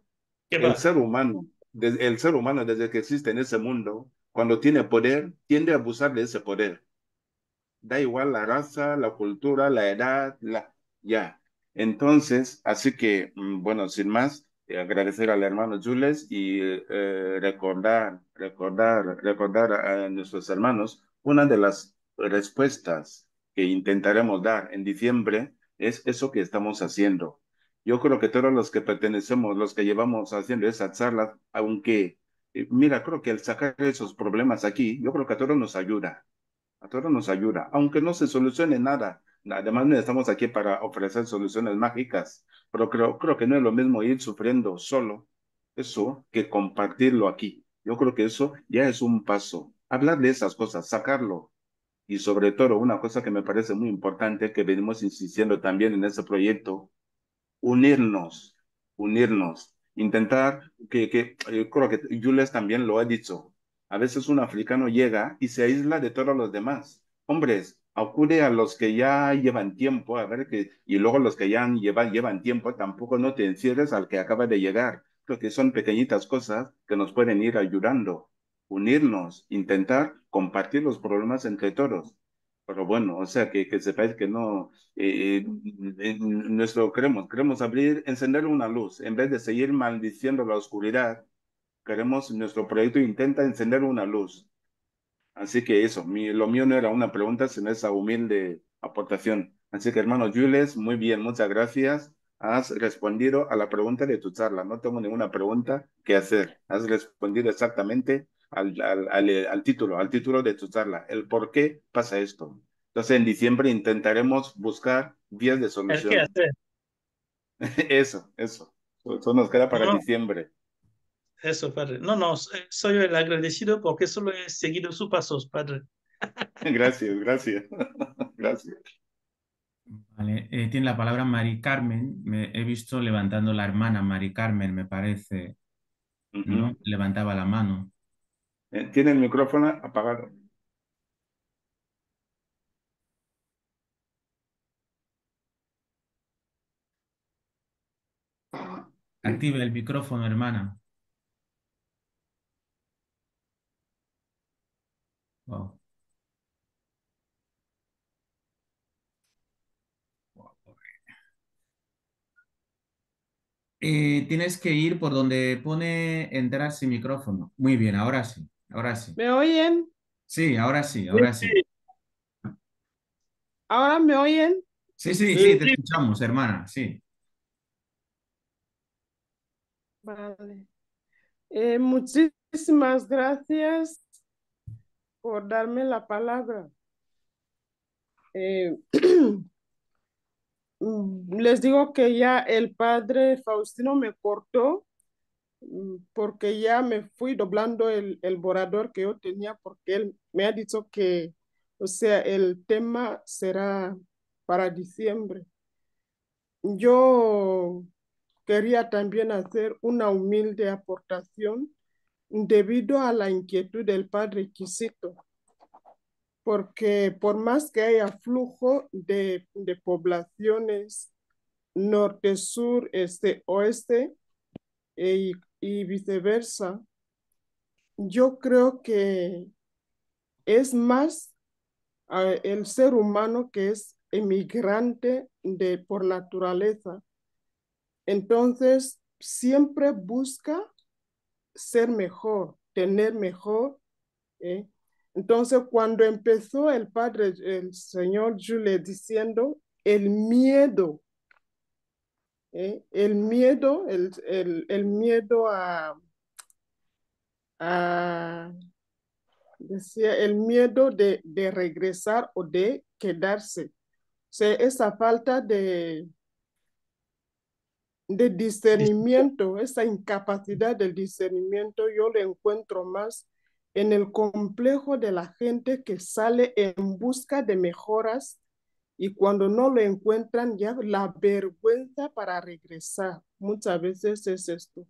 ¿Qué El va? ser humano, el ser humano desde que existe en ese mundo, cuando tiene poder, tiende a abusar de ese poder. Da igual la raza, la cultura, la edad, ya. Entonces, así que, bueno, sin más, agradecer al hermano Jules y recordar a nuestros hermanos, una de las respuestas que intentaremos dar en diciembre es eso que estamos haciendo. Yo creo que todos los que pertenecemos, los que llevamos haciendo esas charlas, aunque, mira, creo que el sacar esos problemas aquí, yo creo que a todos nos ayuda, a todos nos ayuda, aunque no se solucione nada. Además, no estamos aquí para ofrecer soluciones mágicas, pero creo que no es lo mismo ir sufriendo solo eso que compartirlo aquí. Yo creo que eso ya es un paso. Hablar de esas cosas, sacarlo. Y sobre todo, una cosa que me parece muy importante, que venimos insistiendo también en ese proyecto, unirnos, unirnos, intentar creo que Jules también lo ha dicho, a veces un africano llega y se aísla de todos los demás. Hombres, acude a los que ya llevan tiempo, a ver que, y luego los que ya llevan tiempo, tampoco no te encierres al que acaba de llegar. Creo que son pequeñitas cosas que nos pueden ir ayudando. Unirnos, intentar compartir los problemas entre todos. Pero bueno, o sea, que sepáis que no, queremos abrir, encender una luz, en vez de seguir maldiciendo la oscuridad, nuestro proyecto intenta encender una luz. Así que eso, lo mío no era una pregunta, sino esa humilde aportación. Así que hermano Jules, muy bien, muchas gracias. Has respondido a la pregunta de tu charla. No tengo ninguna pregunta que hacer. Has respondido exactamente al título de tu charla, el por qué pasa esto. Entonces, en diciembre intentaremos buscar vías de ¿El qué solución. hacer? Eso. Eso nos queda para No, diciembre. eso, padre. No, no, soy el agradecido porque solo he seguido sus pasos, padre. Gracias. Gracias. Vale, tiene la palabra Mari Carmen. He visto levantando la hermana Mari Carmen, me parece, ¿no? Ujú. Levantaba la mano. Tiene el micrófono apagado. Active el micrófono, hermana. Tienes que ir por donde pone entrar sin micrófono. Muy bien, ahora sí, ahora sí. ¿Me oyen? Sí, ahora sí, ahora sí. ¿Ahora me oyen? Sí, sí, sí, te escuchamos, hermana, sí. Vale. Muchísimas gracias por darme la palabra. Eh, Les digo que ya el padre Faustino me cortó porque ya me fui doblando el borrador que yo tenía porque él me ha dicho que, o sea, el tema será para diciembre. Yo quería también hacer una humilde aportación debido a la inquietud del padre Quisito, porque por más que haya flujo de poblaciones norte, sur, este, oeste y, y viceversa, yo creo que es más el ser humano que es emigrante por naturaleza. Entonces, siempre busca ser mejor, tener mejor. ¿Eh? Entonces, cuando empezó el padre, el señor Jules diciendo el miedo, el miedo a, decía, el miedo de regresar o de quedarse. O sea, esa falta de discernimiento, esa incapacidad del discernimiento, yo lo encuentro más en el complejo de la gente que sale en busca de mejoras y cuando no lo encuentran ya la vergüenza para regresar. Muchas veces es esto.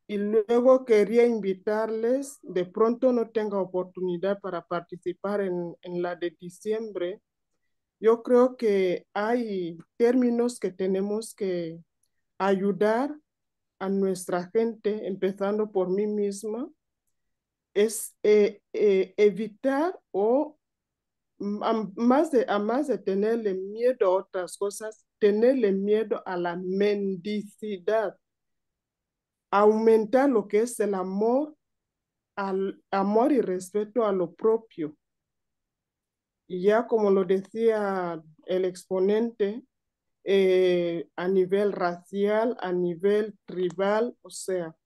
Y luego quería invitarles, de pronto no tenga oportunidad para participar en la de diciembre. Yo creo que hay términos que tenemos que ayudar a nuestra gente, empezando por mí misma, es evitar o a más de tenerle miedo a otras cosas, tenerle miedo a la mendicidad, aumentar lo que es el amor, al amor y respeto a lo propio. Y ya como lo decía el exponente, a nivel racial, a nivel tribal, o sea,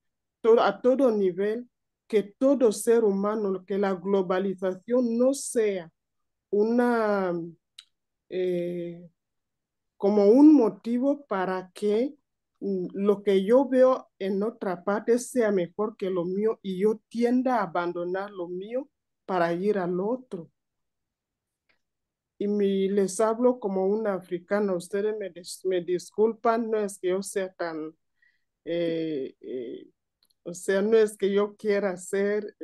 a todo nivel, que todo ser humano, que la globalización no sea una, eh, como un motivo para que lo que yo veo en otra parte sea mejor que lo mío y yo tienda a abandonar lo mío para ir al otro. Y les hablo como un africano, ustedes me disculpan, no es que yo sea tan, eh, eh, o sea, no es que yo quiera ser,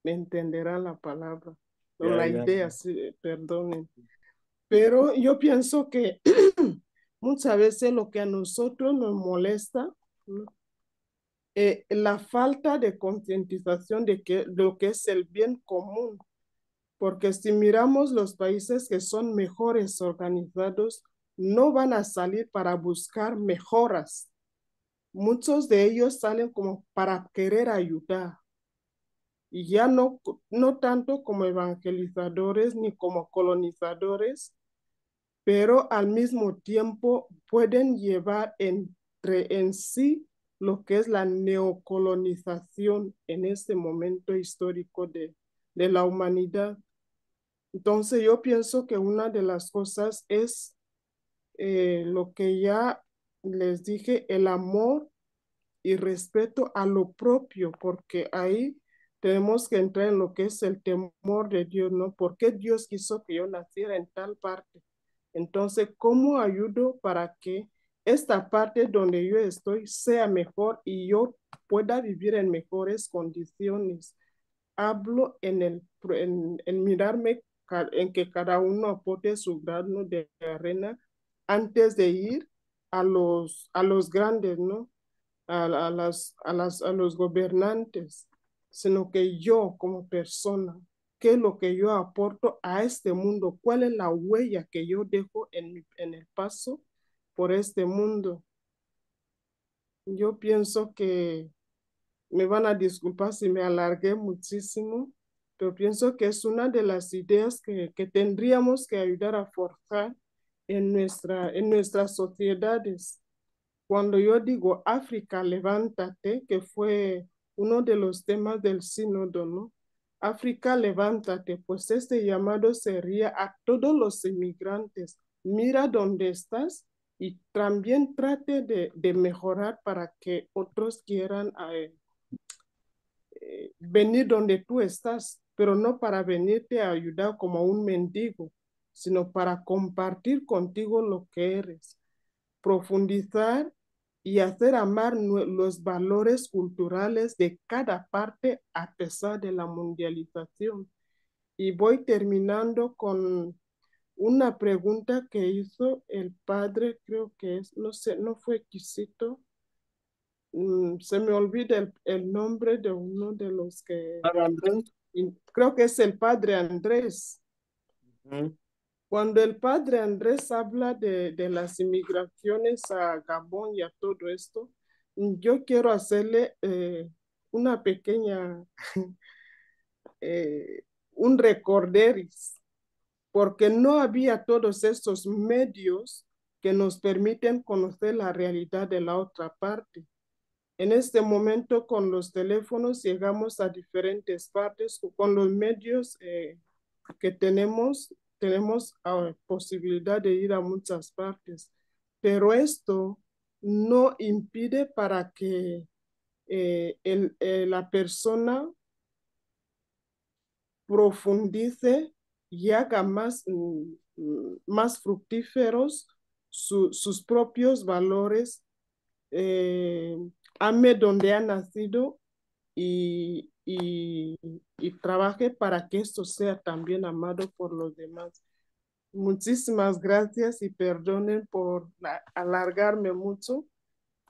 me entenderán la palabra, o Ya, la ya. idea, sí, perdonen. Pero yo pienso que muchas veces lo que a nosotros nos molesta, ¿no? La falta de concientización de lo que es el bien común. Porque si miramos los países que son mejores organizados, no van a salir para buscar mejoras. Muchos de ellos salen como para querer ayudar. Y ya no tanto como evangelizadores ni como colonizadores, pero al mismo tiempo pueden llevar en sí lo que es la neocolonización en este momento histórico de la humanidad. Entonces yo pienso que una de las cosas es lo que ya les dije, el amor y respeto a lo propio, porque ahí tenemos que entrar en lo que es el temor de Dios, ¿no? ¿Por qué Dios quiso que yo naciera en tal parte? Entonces, ¿cómo ayudo para que esta parte donde yo estoy sea mejor y yo pueda vivir en mejores condiciones? Hablo en mirarme, en que cada uno aporte su grano de arena antes de ir a los grandes, ¿no? A los gobernantes, sino que yo como persona, ¿qué es lo que yo aporto a este mundo? ¿Cuál es la huella que yo dejo en el paso por este mundo? yo pienso que me van a disculpar si me alargué muchísimo, pero pienso que es una de las ideas que tendríamos que ayudar a forjar en nuestras sociedades. Cuando yo digo África, levántate, que fue uno de los temas del sínodo, ¿no? África, levántate, pues este llamado sería a todos los inmigrantes. Mira dónde estás y también trate de mejorar para que otros quieran venir donde tú estás, pero no para venirte a ayudar como un mendigo, sino para compartir contigo lo que eres, profundizar y hacer amar los valores culturales de cada parte a pesar de la mundialización. Y voy terminando con una pregunta que hizo el padre, creo que es, no sé, no fue Quisito, se me olvida el nombre de uno de los que, Andrés. creo que es el padre Andrés. Ujú. Cuando el padre Andrés habla de las inmigraciones a Gabón y a todo esto, yo quiero hacerle una pequeña, eh, un recorderis, porque no había todos estos medios que nos permiten conocer la realidad de la otra parte. En este momento, con los teléfonos, llegamos a diferentes partes, con los medios que tenemos posibilidad de ir a muchas partes. Pero esto no impide para que la persona profundice y haga más fructíferos sus propios valores, eh, ame donde ha nacido y trabaje para que esto sea también amado por los demás. Muchísimas gracias y perdonen por alargarme mucho.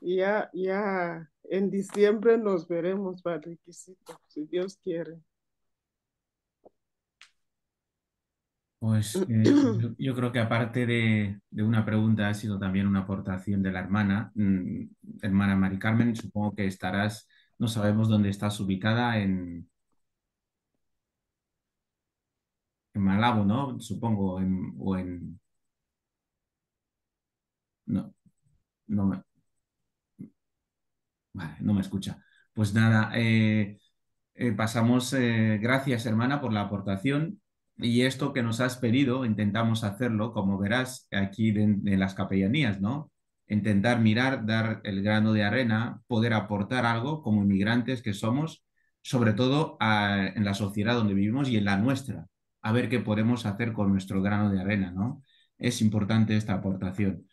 Ya en diciembre nos veremos, Padre Quisito, si Dios quiere. Pues yo creo que aparte de una pregunta ha sido también una aportación de la hermana, hermana Mari Carmen. Supongo que estarás, no sabemos dónde estás ubicada, en Malabo, ¿no? Supongo, o en... No, no me, vale, no me escucha. Pues nada, pasamos, gracias hermana por la aportación y esto que nos has pedido, intentamos hacerlo, como verás aquí de las capellanías, ¿no? Intentar mirar, dar el grano de arena, poder aportar algo como inmigrantes que somos, sobre todo en la sociedad donde vivimos y en la nuestra, a ver qué podemos hacer con nuestro grano de arena, ¿no? Es importante esta aportación.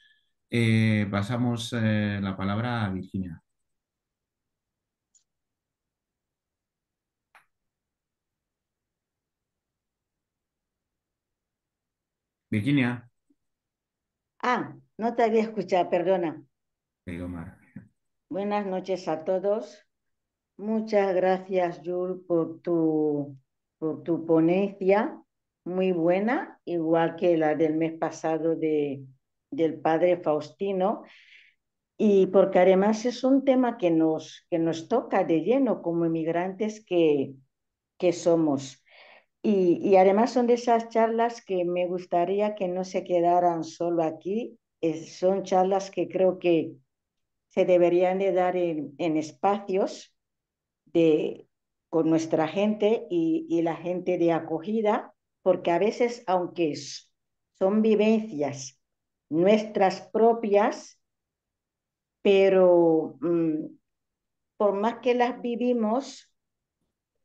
Pasamos la palabra a Virginia. Virginia. No te había escuchado, perdona. Omar. Buenas noches a todos. Muchas gracias, Jules, por tu ponencia, muy buena, igual que la del mes pasado del padre Faustino, y porque además es un tema que nos toca de lleno como inmigrantes que somos. Y además son de esas charlas que me gustaría que no se quedaran solo aquí, son charlas que creo que se deberían de dar en espacios con nuestra gente y la gente de acogida, porque a veces, aunque son vivencias nuestras propias, pero por más que las vivimos,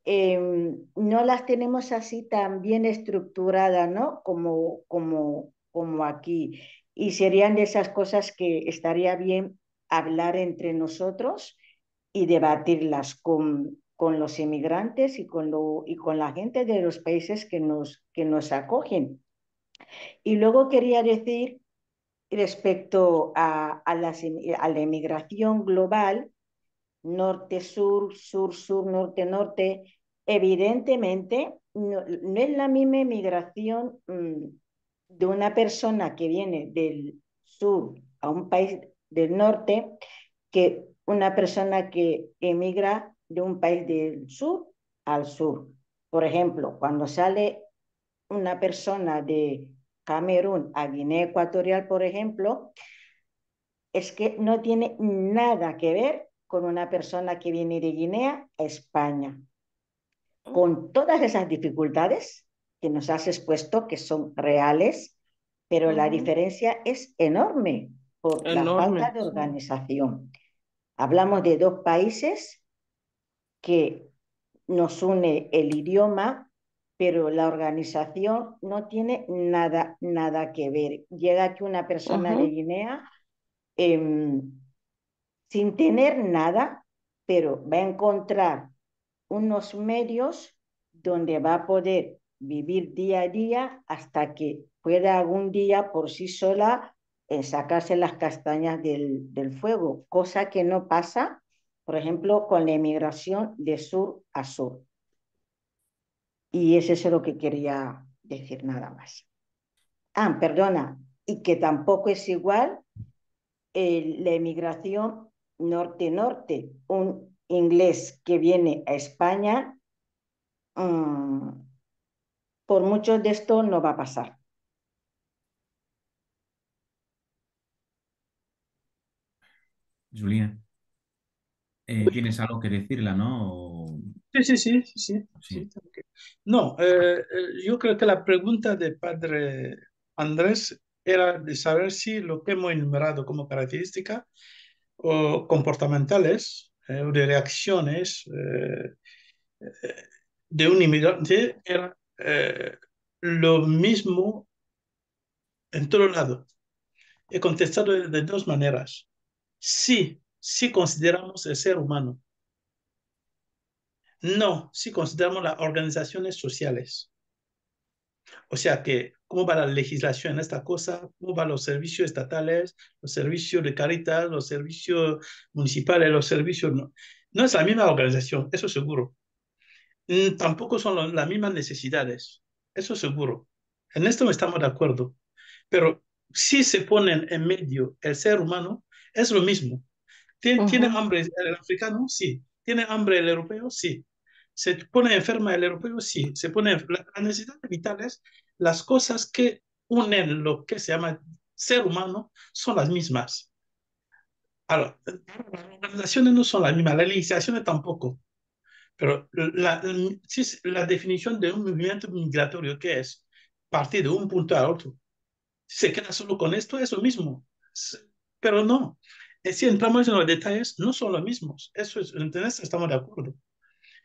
no las tenemos así tan bien estructuradas, ¿no? Como aquí. Y serían de esas cosas que estaría bien hablar entre nosotros y debatirlas con los inmigrantes y con la gente de los países que nos acogen. Y luego quería decir respecto a la inmigración global, norte-sur, sur-sur, norte-norte, evidentemente no es la misma inmigración de una persona que viene del sur a un país del norte que una persona que emigra de un país del sur al sur. Por ejemplo, cuando sale una persona de Camerún a Guinea Ecuatorial, por ejemplo, es que no tiene nada que ver con una persona que viene de Guinea a España. Con todas esas dificultades que nos has expuesto, que son reales, pero la diferencia es enorme por la falta de organización. Hablamos de dos países que nos une el idioma, pero la organización no tiene nada que ver. Llega aquí una persona de Guinea sin tener nada, pero va a encontrar unos medios donde va a poder vivir día a día hasta que pueda algún día por sí sola sacarse las castañas del fuego, cosa que no pasa, por ejemplo, con la emigración de sur a sur. Y eso es lo que quería decir, nada más. Ah, perdona, y que tampoco es igual la emigración norte-norte. Un inglés que viene a España, por mucho de esto no va a pasar. Julián, ¿tienes algo que decirla, no? Sí. No, yo creo que la pregunta de padre Andrés era de saber si lo que hemos enumerado como características o comportamentales o de reacciones de un inmigrante era lo mismo en todo lado. He contestado de dos maneras. Sí consideramos el ser humano. No, si consideramos las organizaciones sociales. O sea que, ¿cómo va la legislación en esta cosa? ¿Cómo van los servicios estatales, los servicios de Caritas, los servicios municipales, los servicios? No, no es la misma organización, eso seguro. Tampoco son las mismas necesidades, eso seguro. En esto estamos de acuerdo. Pero si se ponen en medio el ser humano, es lo mismo. ¿Tiene hambre el africano? Sí. ¿Tiene hambre el europeo? Sí. ¿Se pone enferma el europeo? Sí. Las necesidades vitales, las cosas que unen lo que se llama ser humano son las mismas. Ahora, las organizaciones no son las mismas, las legislaciones tampoco. Pero la definición de un movimiento migratorio, ¿qué es? Partir de un punto a otro. Si se queda solo con esto, es lo mismo. Pero no. Si entramos en los detalles, no son los mismos. En eso estamos de acuerdo.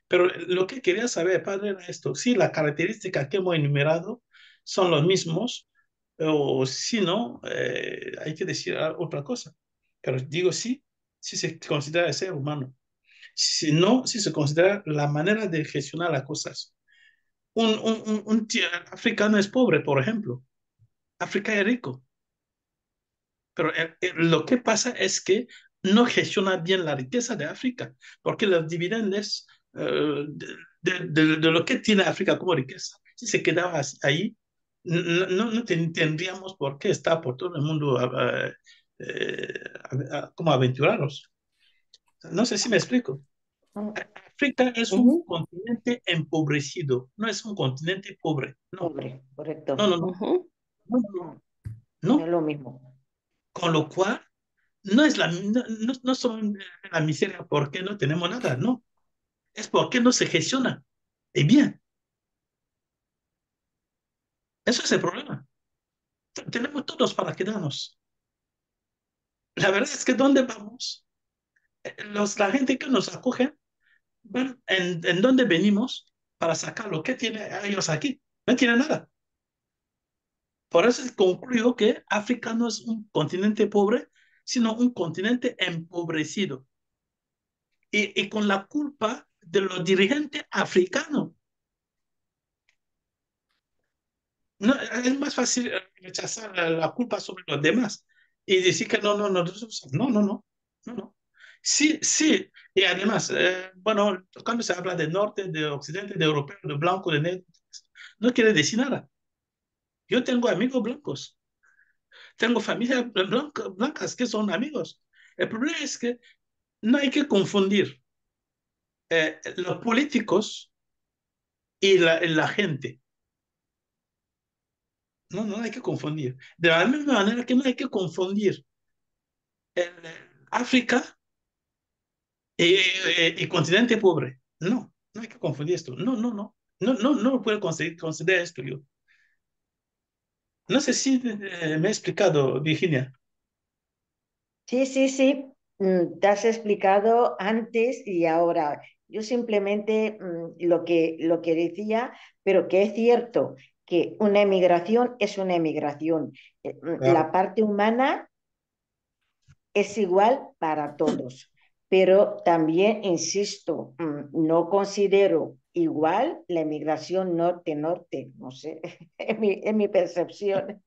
Pero lo que quería saber, padre, era esto. Si las características que hemos enumerado son los mismos, o si no, hay que decir otra cosa. Pero digo sí, si se considera el ser humano. Si no, si se considera la manera de gestionar las cosas. Un tío africano es pobre, por ejemplo. África es rico. Pero lo que pasa es que no gestiona bien la riqueza de África, porque los dividendos de lo que tiene África como riqueza, si se quedaba ahí, no tendríamos por qué estar por todo el mundo como aventurados. No sé si me explico. África es un continente empobrecido, no es un continente pobre. No. Pobre, correcto. No es lo mismo. Con lo cual, no son la miseria porque no tenemos nada, no. Es porque no se gestiona. Y bien, eso es el problema. Tenemos todos para quedarnos. La verdad es que ¿dónde vamos? La gente que nos acoge van en dónde venimos para sacar lo que tiene ellos aquí. No tienen nada. Por eso concluyo que África no es un continente pobre, sino un continente empobrecido. Y con la culpa de los dirigentes africanos. No, es más fácil rechazar la culpa sobre los demás y decir que no. Sí. Y además, bueno, cuando se habla de norte, de occidente, de europeo, de blanco, de negro, no quiere decir nada. Yo tengo amigos blancos, tengo familias blancas que son amigos. El problema es que no hay que confundir los políticos y la gente. No, no hay que confundir. De la misma manera que no hay que confundir África y continente pobre. No, no hay que confundir esto. No, no, no. No, no, no puedo considerar esto yo. No sé si me he explicado, Virginia. Sí, sí, sí, te has explicado antes y ahora. Yo simplemente lo que decía, pero que es cierto que una emigración es una emigración. La Claro. parte humana es igual para todos, pero también, insisto, no considero igual la emigración norte-norte, no sé, es mi percepción.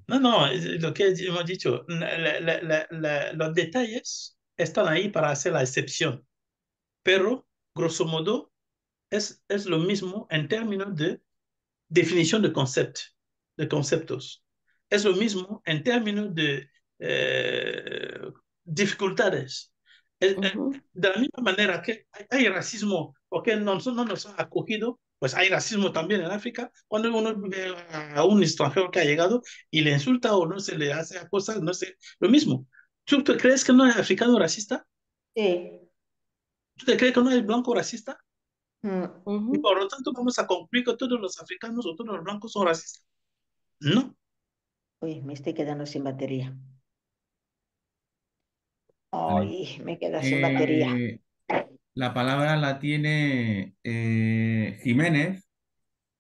No, no, es lo que hemos dicho, los detalles están ahí para hacer la excepción, pero grosso modo es lo mismo en términos de definición de conceptos. Es lo mismo en términos de eh, dificultades. Ujú. De la misma manera que hay racismo, porque no nos ha acogido, pues hay racismo también en África. Cuando uno ve a un extranjero que ha llegado y le insulta o no se le hace cosas, no sé, lo mismo. ¿Tú te crees que no hay africano racista? Sí. ¿Tú te crees que no hay blanco racista? Mm. Y Ujú. por lo tanto vamos a concluir que todos los africanos o todos los blancos son racistas. No. Uy, me estoy quedando sin batería. Vale. Ay, me queda sin batería. La palabra la tiene Jiménez,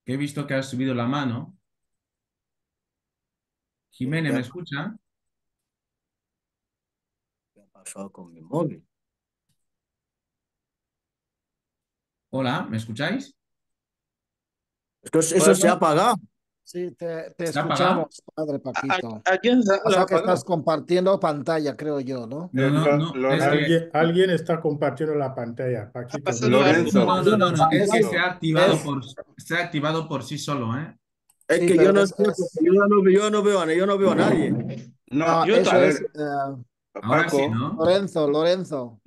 que he visto que ha subido la mano. Jiménez, ¿me escucha? ¿Qué ha pasado con mi móvil? Hola, ¿me escucháis? Eso se ha Bueno, apagado. Sí, te ¿Se ha apagado? escuchamos, padre Paquito. ¿a quién lo ha Pasa que apagado? estás compartiendo pantalla, creo yo, ¿no? No, no, no, es que Alguien está compartiendo la pantalla, Ha Paquito, no pasado te algo. no, Lorenzo, no, no, no, no, es que Es, es, se ha activado por sí solo, ¿eh? Es sí, que yo pero no sé, porque yo no veo a nadie. no, no, Yo a eso tampoco. es ver, Ahora sí, Paco, ¿no? Lorenzo,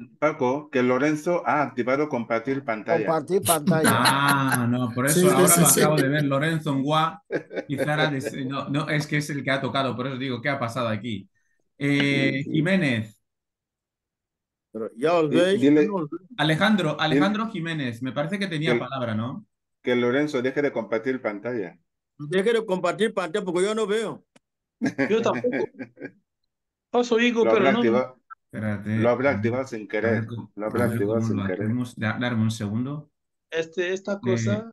Que Lorenzo ha activado compartir pantalla. compartir pantalla. Ah, no, por Sí, eso sí, ahora sí, lo sí. acabo de ver. Lorenzo Ngua y Zara no, no, es que es el que ha tocado, por eso digo, ¿qué ha pasado aquí? Sí, sí. Jiménez, Pero ya os veis, yo no Dile, os veo. Alejandro Jiménez, me parece que tenía que, palabra, ¿no? que Lorenzo deje de compartir pantalla. Deje de compartir pantalla porque yo no veo. Yo tampoco. Paso Higo, Lo pero habrá no, no. activado, lo Espérate, habrá activado sin querer. Lo a habrá ver activado cómo lo sin querer. hacemos. Darme un segundo. Esta Eh, cosa,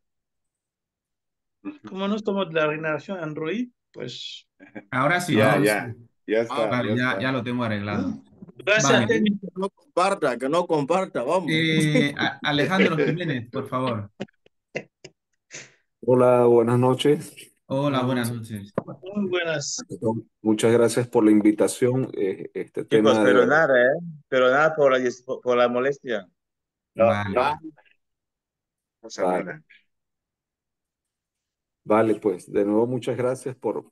como no estamos de la generación Android, pues ahora sí, Ya, ¿no? Ahora sí. ya, ya Ah, está, Vale, ya ya está. lo tengo arreglado. gracias, Vale. técnico. que no comparta, vamos. Alejandro Jiménez, por favor. Hola, buenas noches. Hola, Buenas buenas noches. noches. Muy buenas. Muchas gracias por la invitación. Este Chicos, tema de verdad. perdonad, ¿eh? Perdonad por la molestia. No, Vale. no pasa Vale, nada. vale, pues de nuevo muchas gracias por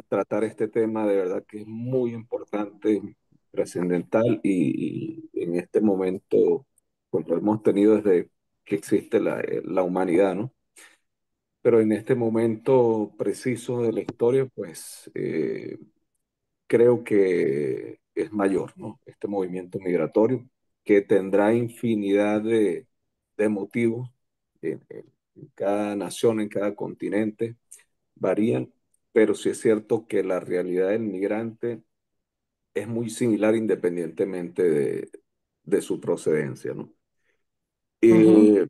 tratar este tema de verdad que es muy importante, trascendental y en este momento pues lo hemos tenido desde que existe la humanidad, ¿no? Pero en este momento preciso de la historia, pues creo que es mayor, ¿no? Este movimiento migratorio que tendrá infinidad de motivos en cada nación, en cada continente, varían, pero sí es cierto que la realidad del migrante es muy similar independientemente de su procedencia, ¿no? Ujú. Eh,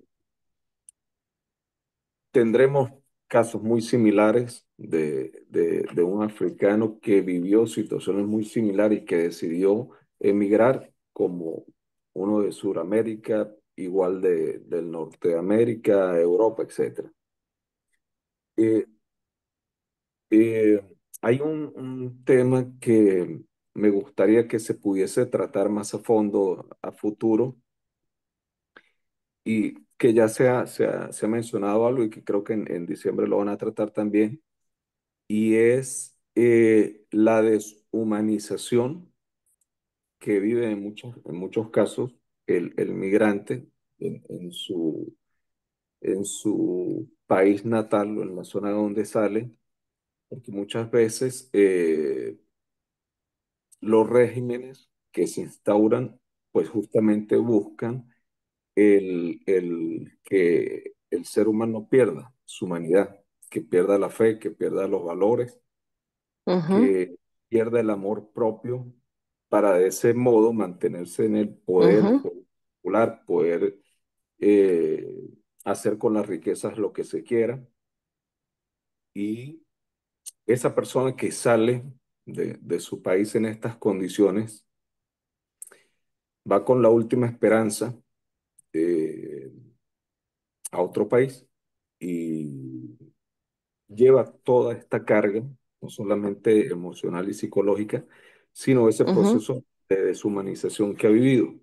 Tendremos casos muy similares de un africano que vivió situaciones muy similares y que decidió emigrar, como uno de Sudamérica, igual del Norteamérica, Europa, etcétera. Eh, eh, Hay un tema que me gustaría que se pudiese tratar más a fondo a futuro y que ya se ha mencionado algo y que creo que en diciembre lo van a tratar también, y es la deshumanización que vive en muchos casos el migrante en su país natal o en la zona donde sale, porque muchas veces los regímenes que se instauran, pues justamente buscan que el ser humano pierda su humanidad, que pierda la fe, que pierda los valores, Ujú, que pierda el amor propio para de ese modo mantenerse en el poder ujú, popular, poder eh, hacer con las riquezas lo que se quiera. Y esa persona que sale de su país en estas condiciones va con la última esperanza eh, a otro país y lleva toda esta carga, no solamente emocional y psicológica, sino ese ujú, proceso de deshumanización que ha vivido.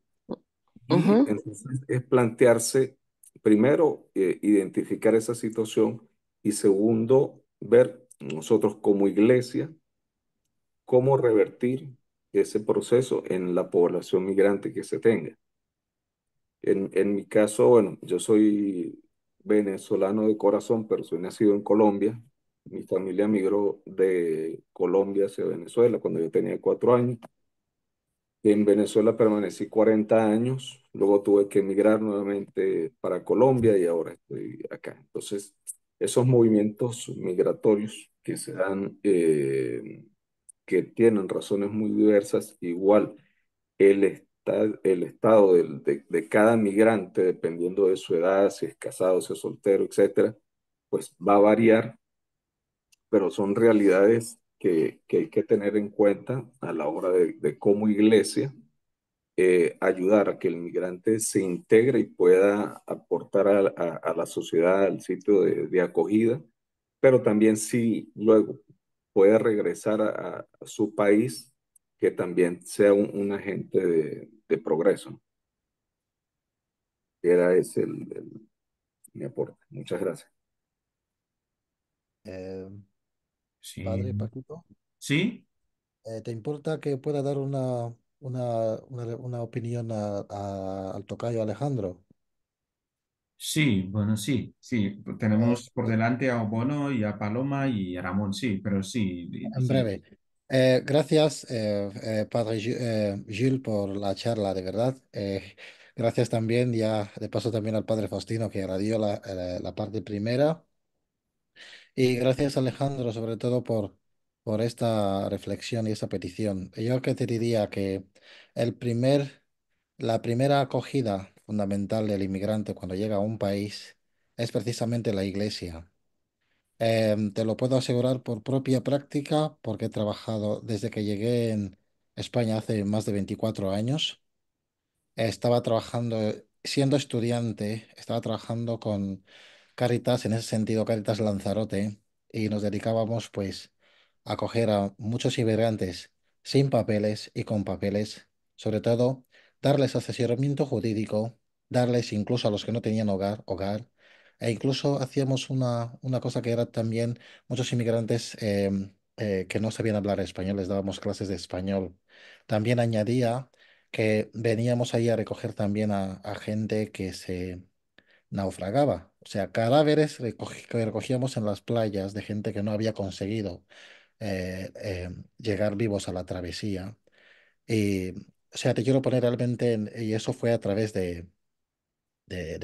Y ujú. entonces es plantearse, primero, identificar esa situación y segundo, ver nosotros como iglesia cómo revertir ese proceso en la población migrante que se tenga. En mi caso, bueno, yo soy venezolano de corazón, pero soy nacido en Colombia. Mi familia migró de Colombia hacia Venezuela cuando yo tenía 4 años. En Venezuela permanecí 40 años, luego tuve que emigrar nuevamente para Colombia y ahora estoy acá. Entonces, esos movimientos migratorios que se dan, que tienen razones muy diversas, igual el estado de cada migrante, dependiendo de su edad, si es casado, si es soltero, etcétera, pues va a variar, pero son realidades que hay que tener en cuenta a la hora de como iglesia ayudar a que el migrante se integre y pueda aportar a la sociedad, al sitio de acogida, pero también si luego puede regresar a su país, que también sea un agente de progreso. Era ese mi aporte. Muchas gracias. Eh, Sí. Padre Paquito, ¿Sí? ¿te importa que pueda dar una opinión al tocayo Alejandro? Sí, bueno, sí, sí. Eh, Tenemos por delante a Obono y a Paloma y a Ramón, sí, pero sí, En sí. breve. Gracias, Padre Gilles, por la charla, de verdad. Gracias también, ya de paso también al Padre Faustino, que radió la parte primera. Y gracias, Alejandro, sobre todo por esta reflexión y esta petición. Yo que te diría que el primer, la primera acogida fundamental del inmigrante cuando llega a un país es precisamente la iglesia. Te lo puedo asegurar por propia práctica, porque he trabajado desde que llegué en España hace más de 24 años. Estaba trabajando, siendo estudiante, estaba trabajando con Cáritas, en ese sentido, Cáritas Lanzarote, y nos dedicábamos pues a acoger a muchos inmigrantes sin papeles y con papeles, sobre todo darles asesoramiento jurídico, darles incluso a los que no tenían hogar, e incluso hacíamos una cosa que era también muchos inmigrantes que no sabían hablar español, les dábamos clases de español. También añadía que veníamos ahí a recoger también a gente que se naufragaba. O sea, cadáveres que recogíamos en las playas de gente que no había conseguido llegar vivos a la travesía. Y, o sea, te quiero poner realmente, y eso fue a través de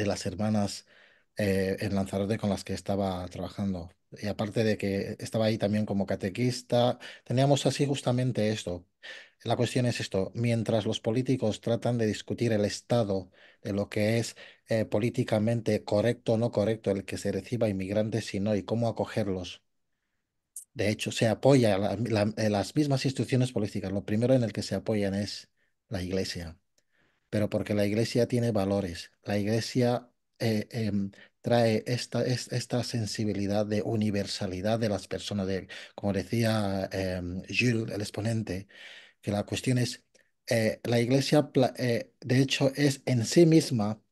las hermanas en Lanzarote con las que estaba trabajando. Y aparte de que estaba ahí también como catequista, teníamos así justamente esto. La cuestión es esto, mientras los políticos tratan de discutir el estado de lo que es políticamente correcto o no correcto el que se reciba inmigrantes, sino y cómo acogerlos. De hecho, se apoya las mismas instituciones políticas. Lo primero en el que se apoyan es la iglesia, pero porque la iglesia tiene valores. La iglesia trae esta sensibilidad de universalidad de las personas, como decía Jules, el exponente, que la cuestión es, la iglesia, de hecho, es en sí misma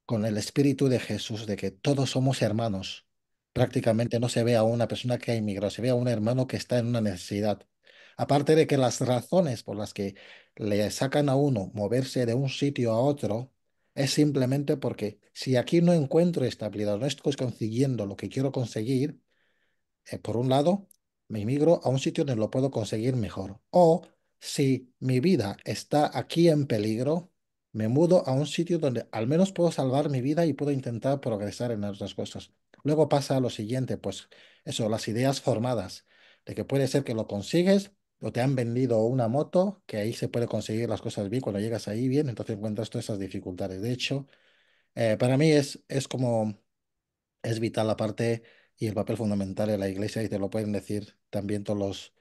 con el espíritu de Jesús, de que todos somos hermanos. Prácticamente no se ve a una persona que ha emigrado, se ve a un hermano que está en una necesidad. Aparte de que las razones por las que le sacan a uno moverse de un sitio a otro es simplemente porque si aquí no encuentro estabilidad, no estoy consiguiendo lo que quiero conseguir, por un lado, me migro a un sitio donde lo puedo conseguir mejor. O si mi vida está aquí en peligro, me mudo a un sitio donde al menos puedo salvar mi vida y puedo intentar progresar en otras cosas. Luego pasa lo siguiente, pues eso, las ideas formadas, de que puede ser que lo consigues o te han vendido una moto, que ahí se puede conseguir las cosas bien, cuando llegas ahí bien, entonces encuentras todas esas dificultades. De hecho, para mí es como es vital la parte y el papel fundamental de la iglesia y te lo pueden decir también todos los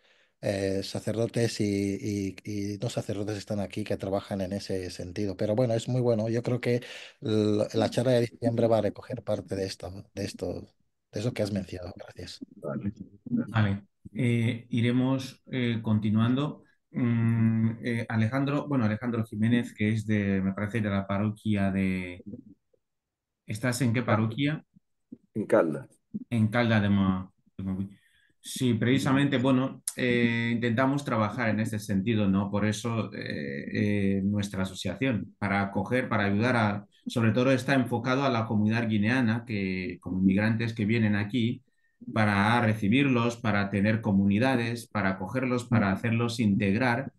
sacerdotes y no sacerdotes están aquí que trabajan en ese sentido. Pero bueno, es muy bueno. Yo creo que la charla de diciembre va a recoger parte de eso que has mencionado. Gracias. Vale, iremos continuando. Alejandro, bueno, Alejandro Jiménez, que es me parece, de la parroquia de... ¿Estás en qué parroquia? En Caldas. En Calda de Sí, precisamente, bueno, intentamos trabajar en este sentido, ¿no? Por eso nuestra asociación, para acoger, para ayudar sobre todo está enfocado a la comunidad guineana, que como inmigrantes que vienen aquí, para recibirlos, para tener comunidades, para acogerlos, para hacerlos integrar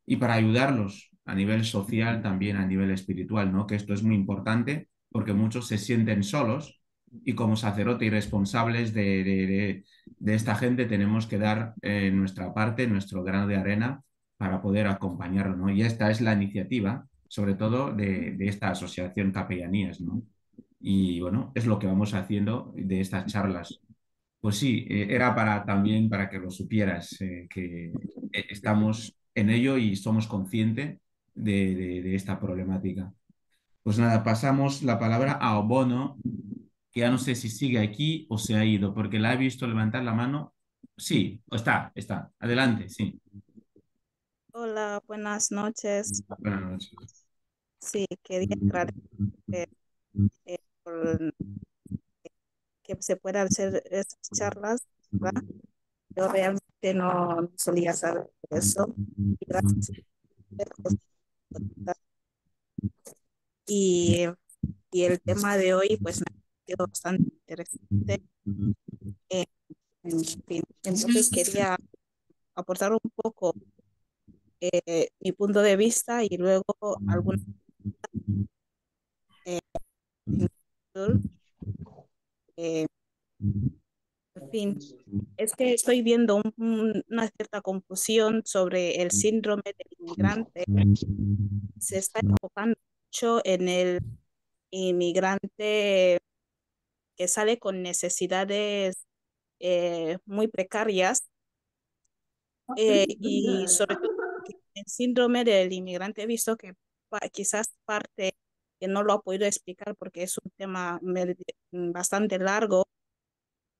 y para ayudarlos a nivel social, también a nivel espiritual, ¿no? Que esto es muy importante porque muchos se sienten solos y como sacerdote y responsables de esta gente tenemos que dar nuestra parte, nuestro grano de arena para poder acompañarlo, ¿no? Y esta es la iniciativa, sobre todo de esta asociación Capellanías, ¿no? Y bueno, es lo que vamos haciendo de estas charlas. Pues sí, era también para que lo supieras, que estamos en ello y somos conscientes de esta problemática. Pues nada, pasamos la palabra a Obono, que ya no sé si sigue aquí o se ha ido, porque la he visto levantar la mano. Sí, está. Adelante, sí. Hola, buenas noches. Buenas noches. Sí, quería agradecer por que se pueda hacer estas charlas, ¿verdad? Yo realmente no solía saber eso. Y gracias y, y el tema de hoy, pues me ha parecido bastante interesante. Eh, en fin, entonces quería aportar un poco mi punto de vista y luego alguna eh, eh, en fin, es que estoy viendo una cierta confusión sobre el síndrome del inmigrante. Se está enfocando mucho en el inmigrante que sale con necesidades muy precarias y sobre todo que el síndrome del inmigrante he visto que quizás parte que no lo ha podido explicar porque es un tema bastante largo,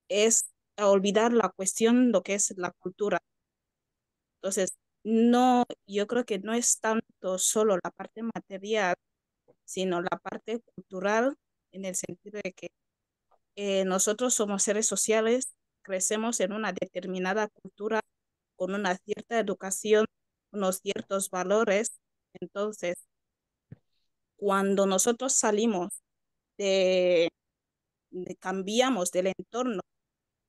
es olvidar la cuestión, lo que es la cultura. Entonces, no, yo creo que no es tanto solo la parte material, sino la parte cultural, en el sentido de que nosotros somos seres sociales, crecemos en una determinada cultura, con una cierta educación, unos ciertos valores. Entonces, cuando nosotros salimos de, cambiamos del entorno,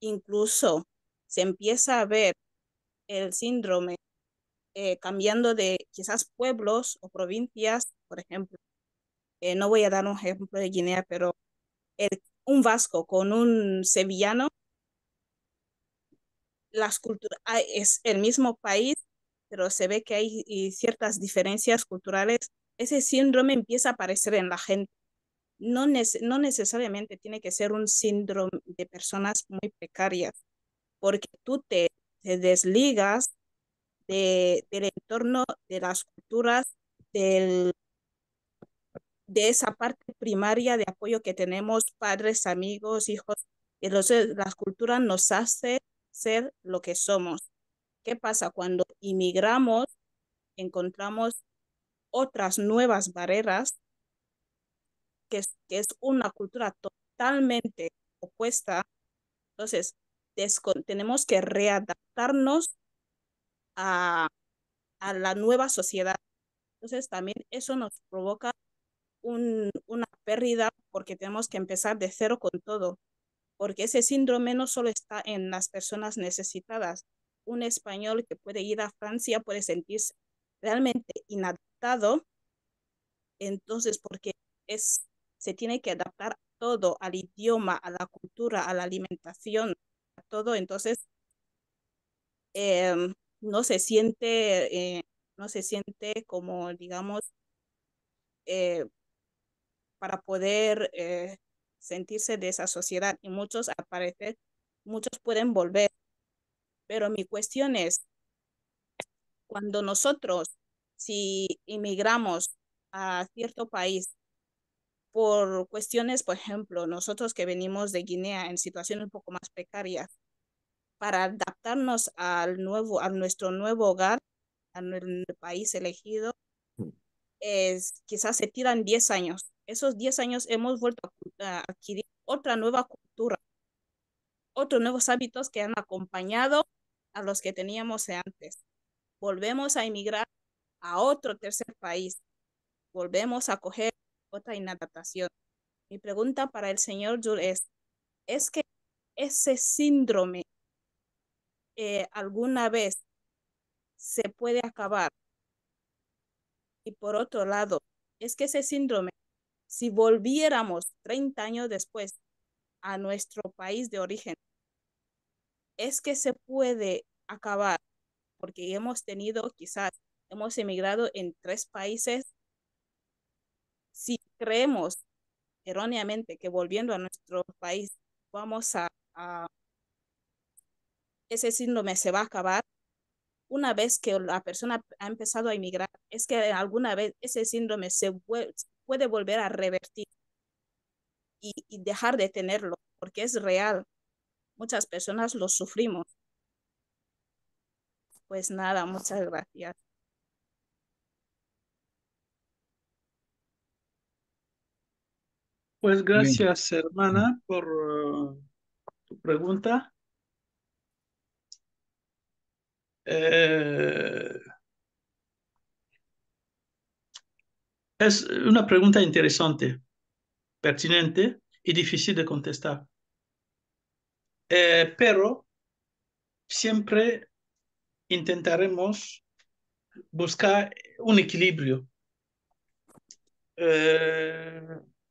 incluso se empieza a ver el síndrome cambiando de quizás pueblos o provincias, por ejemplo. No voy a dar un ejemplo de Guinea, pero un vasco con un sevillano, las culturas, es el mismo país, pero se ve que hay ciertas diferencias culturales. Ese síndrome empieza a aparecer en la gente. No, no necesariamente tiene que ser un síndrome de personas muy precarias, porque tú te desligas del entorno, de las culturas, del, de esa parte primaria de apoyo que tenemos, padres, amigos, hijos. Entonces, la cultura nos hace ser lo que somos. ¿Qué pasa? Cuando inmigramos, encontramos otras nuevas barreras, que es una cultura totalmente opuesta. Entonces, tenemos que readaptarnos a la nueva sociedad. Entonces también eso nos provoca una pérdida porque tenemos que empezar de cero con todo, porque ese síndrome no solo está en las personas necesitadas. Un español que puede ir a Francia puede sentirse realmente inadaptado, entonces porque se tiene que adaptar todo al idioma, a la cultura, a la alimentación, a todo, entonces eh, no se siente, no se siente como, digamos, eh, para poder sentirse de esa sociedad. Y muchos, al parecer, muchos pueden volver. Pero mi cuestión es, cuando nosotros, si inmigramos a cierto país por cuestiones, por ejemplo, nosotros que venimos de Guinea en situaciones un poco más precarias, para adaptarnos a nuestro nuevo hogar, a nuestro país elegido, quizás se tiran 10 años. Esos 10 años hemos vuelto a adquirir otra nueva cultura, otros nuevos hábitos que han acompañado a los que teníamos antes. Volvemos a emigrar a otro tercer país, volvemos a coger otra inadaptación. Mi pregunta para el señor Jules ¿es que ese síndrome alguna vez se puede acabar? Y por otro lado, es que ese síndrome, si volviéramos 30 años después a nuestro país de origen, es que se puede acabar, porque hemos emigrado en 3 países. Si creemos erróneamente que volviendo a nuestro país vamos ese síndrome se va a acabar, una vez que la persona ha empezado a emigrar, es que alguna vez ese síndrome puede volver a revertir y dejar de tenerlo, porque es real. Muchas personas lo sufrimos. Pues nada, muchas gracias. Pues Bien. gracias, hermana, por tu pregunta. Es una pregunta interesante, pertinente y difícil de contestar. Pero siempre intentaremos buscar un equilibrio.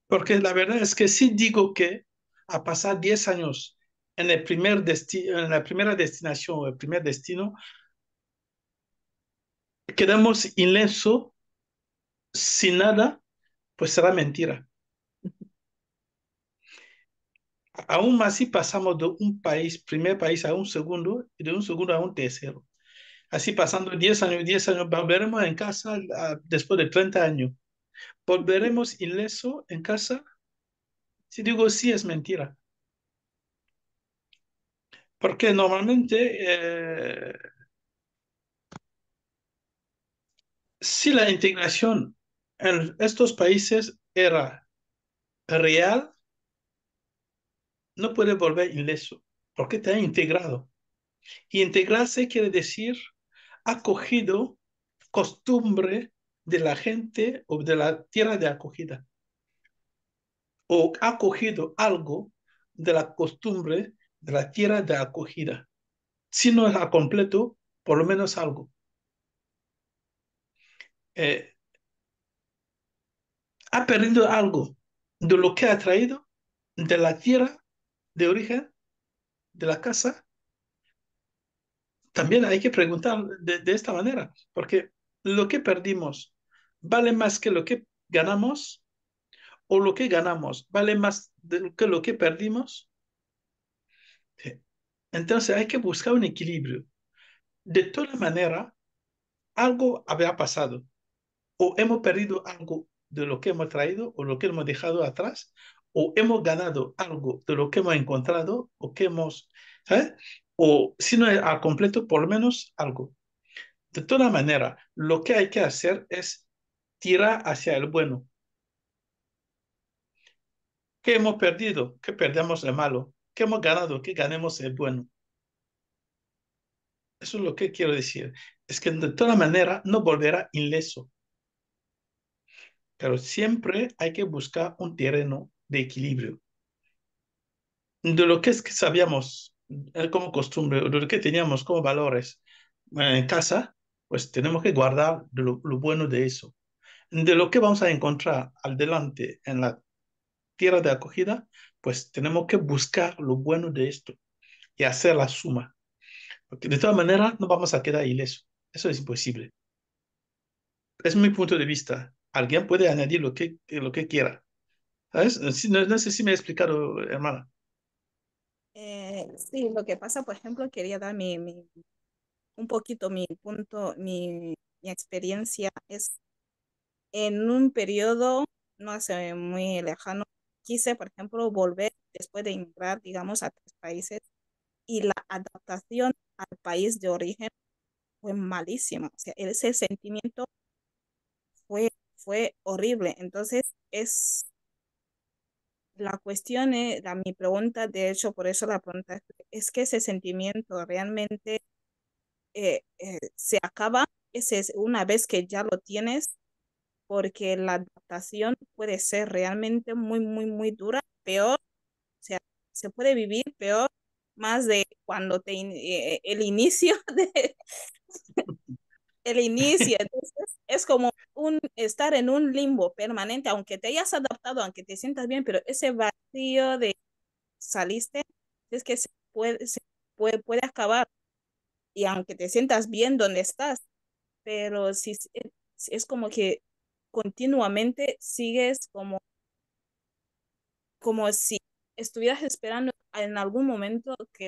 Porque la verdad es que sí digo que a pasar 10 años en en la primera destinación o el primer destino, quedamos ileso sin nada, pues será mentira. Aún así pasamos de un primer país a un segundo y de un segundo a un tercero. Así pasando 10 años, volveremos en casa después de 30 años. ¿Volveremos ileso en casa? Si digo sí, es mentira. Porque normalmente, si la integración en estos países era real, no puede volver ileso, porque te ha integrado. Y integrarse quiere decir acogido costumbre de la gente o de la tierra de acogida, o ha cogido algo de la costumbre de la tierra de acogida. Si no es a completo, por lo menos algo. Eh, ha perdido algo de lo que ha traído de la tierra de origen, de la casa. También hay que preguntar de esta manera, porque lo que perdimos vale más que lo que ganamos, o lo que ganamos vale más que lo que perdimos. Entonces hay que buscar un equilibrio. De toda manera, algo había pasado, o hemos perdido algo de lo que hemos traído o lo que hemos dejado atrás, o hemos ganado algo de lo que hemos encontrado o que hemos, ¿sabes? O si no es al completo, por lo menos algo. De toda manera, lo que hay que hacer es tirar hacia el bueno. ¿Qué hemos perdido? Que perdamos el malo. ¿Qué hemos ganado? Que ganemos el bueno. Eso es lo que quiero decir. Es que de toda manera no volverá ileso, pero siempre hay que buscar un terreno de equilibrio. De lo que es que sabíamos como costumbre, de lo que teníamos como valores en casa, pues tenemos que guardar lo bueno de eso. De lo que vamos a encontrar al delante en la tierra de acogida, pues tenemos que buscar lo bueno de esto y hacer la suma. Porque de todas maneras no vamos a quedar ileso. Eso es imposible. Es mi punto de vista. Alguien puede añadir lo que quiera. ¿Sabes? No sé si me he explicado, hermana. Sí, lo que pasa, por ejemplo, quería dar un poquito mi punto, mi experiencia es en un periodo no hace muy lejano, quise, por ejemplo, volver después de emigrar, digamos, a 3 países y la adaptación al país de origen fue malísima. O sea, ese sentimiento fue, fue horrible. Entonces, la cuestión es, mi pregunta, de hecho, por eso la pregunta es que ese sentimiento realmente se acaba una vez que ya lo tienes, porque la adaptación puede ser realmente muy, muy, muy dura, peor, o sea, se puede vivir peor más de cuando el inicio de el inicio. Entonces, es como estar en un limbo permanente, aunque te hayas adaptado, aunque te sientas bien, pero ese vacío de saliste, es que puede acabar. Y aunque te sientas bien donde estás, pero si es como que continuamente sigues como si estuvieras esperando en algún momento que,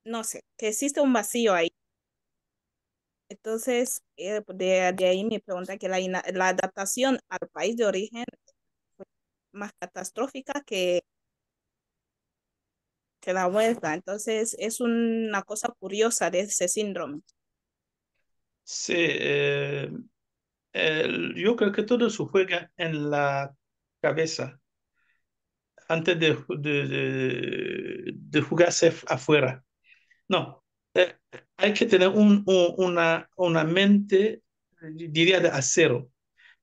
no sé, que existe un vacío ahí. Entonces, de ahí mi pregunta, que la adaptación al país de origen fue más catastrófica que la vuelta. Entonces, es una cosa curiosa de ese síndrome. Sí, yo creo que todo se juega en la cabeza antes de jugarse afuera. No, hay que tener una mente, diría, de acero.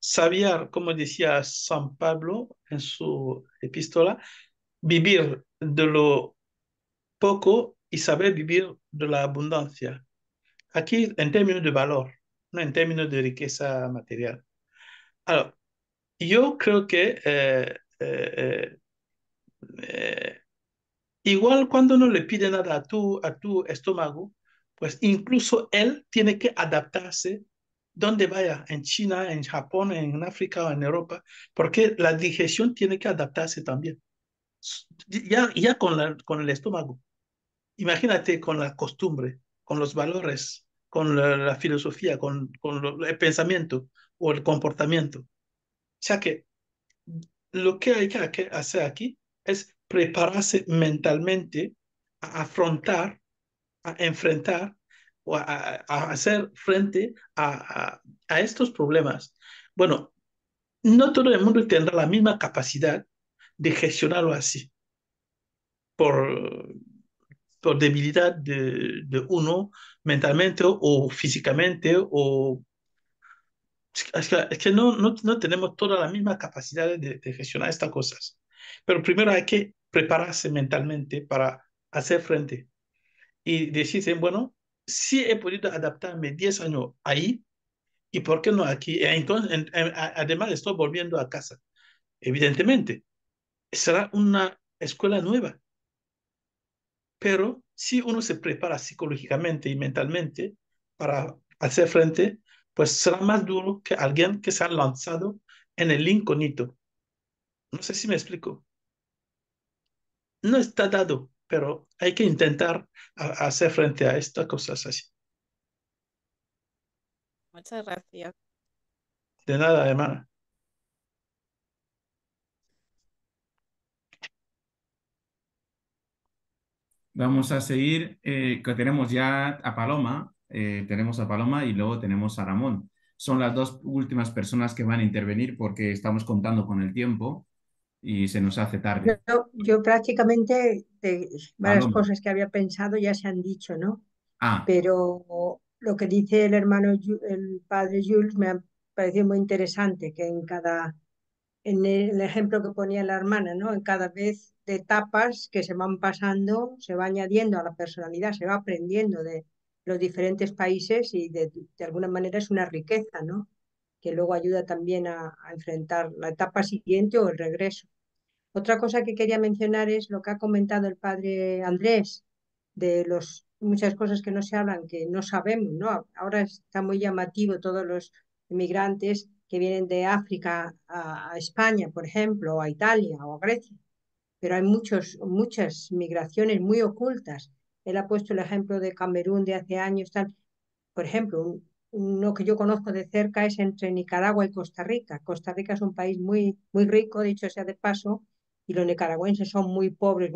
Saber, como decía San Pablo en su epístola, vivir de lo poco y saber vivir de la abundancia. Aquí en términos de valor, no en términos de riqueza material. Alors, yo creo que eh, igual cuando no le pide nada a tu estómago, pues incluso él tiene que adaptarse donde vaya, en China, en Japón, en África o en Europa, porque la digestión tiene que adaptarse también. Ya con el estómago. Imagínate con la costumbre, con los valores, con la filosofía, con el pensamiento o el comportamiento. O sea que lo que hay que hacer aquí es prepararse mentalmente a afrontar, a enfrentar o a hacer frente a estos problemas. Bueno, no todo el mundo tendrá la misma capacidad de gestionarlo así, por, por debilidad de uno mentalmente o físicamente, o es que no tenemos toda la misma capacidad de gestionar estas cosas. Pero primero hay que prepararse mentalmente para hacer frente y decirse, bueno, si he podido adaptarme 10 años ahí, ¿y por qué no aquí? Entonces, además estoy volviendo a casa. Evidentemente, será una escuela nueva, pero si uno se prepara psicológicamente y mentalmente para hacer frente, pues será más duro que alguien que se ha lanzado en el incógnito. No sé si me explico. No está dado, pero hay que intentar hacer frente a estas cosas así. Muchas gracias. De nada, hermana. Vamos a seguir, que tenemos ya a Paloma, tenemos a Paloma y luego tenemos a Ramón. Son las dos últimas personas que van a intervenir porque estamos contando con el tiempo y se nos hace tarde. Yo prácticamente de varias Paloma. cosas que había pensado ya se han dicho, ¿no? Ah, Pero lo que dice el el padre Jules me ha parecido muy interesante, que en el ejemplo que ponía la hermana, ¿no? En cada vez de etapas que se van pasando, se va añadiendo a la personalidad, se va aprendiendo de los diferentes países y de alguna manera es una riqueza, ¿no? Que luego ayuda también a enfrentar la etapa siguiente o el regreso. Otra cosa que quería mencionar es lo que ha comentado el padre Andrés, de muchas cosas que no se hablan, que no sabemos, ¿no? Ahora está muy llamativo todos los inmigrantes que vienen de África a España, por ejemplo, o a Italia o a Grecia, pero hay muchas migraciones muy ocultas. Él ha puesto el ejemplo de Camerún de hace años, tal. Por ejemplo, uno que yo conozco de cerca es entre Nicaragua y Costa Rica. Costa Rica es un país muy rico, dicho sea de paso, y los nicaragüenses son muy pobres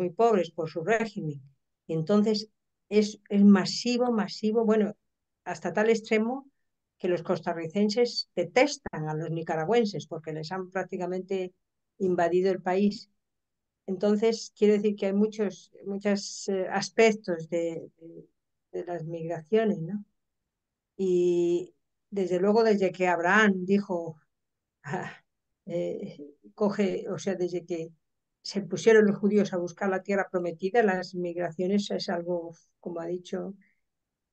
por su régimen. Y entonces es masivo, bueno, hasta tal extremo que los costarricenses detestan a los nicaragüenses porque les han prácticamente invadido el país. Entonces, quiero decir que hay muchos aspectos de las migraciones, ¿no? Y desde luego, desde que Abraham dijo, ah, o sea, desde que se pusieron los judíos a buscar la tierra prometida, las migraciones es algo, como ha dicho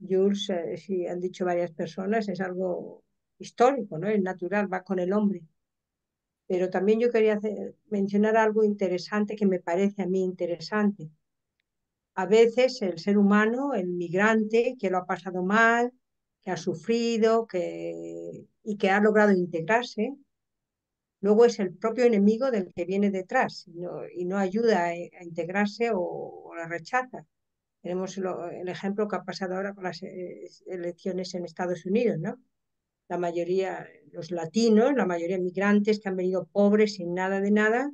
Jules, sí, han dicho varias personas, es algo histórico, ¿no? Es natural, va con el hombre. Pero también yo quería mencionar algo interesante que me parece a mí interesante. A veces el ser humano, el migrante que lo ha pasado mal, que ha sufrido y que ha logrado integrarse, luego es el propio enemigo del que viene detrás y no ayuda a integrarse o la rechaza. Tenemos el ejemplo que ha pasado ahora con las elecciones en Estados Unidos, ¿no? La mayoría, los latinos, la mayoría migrantes que han venido pobres sin nada de nada,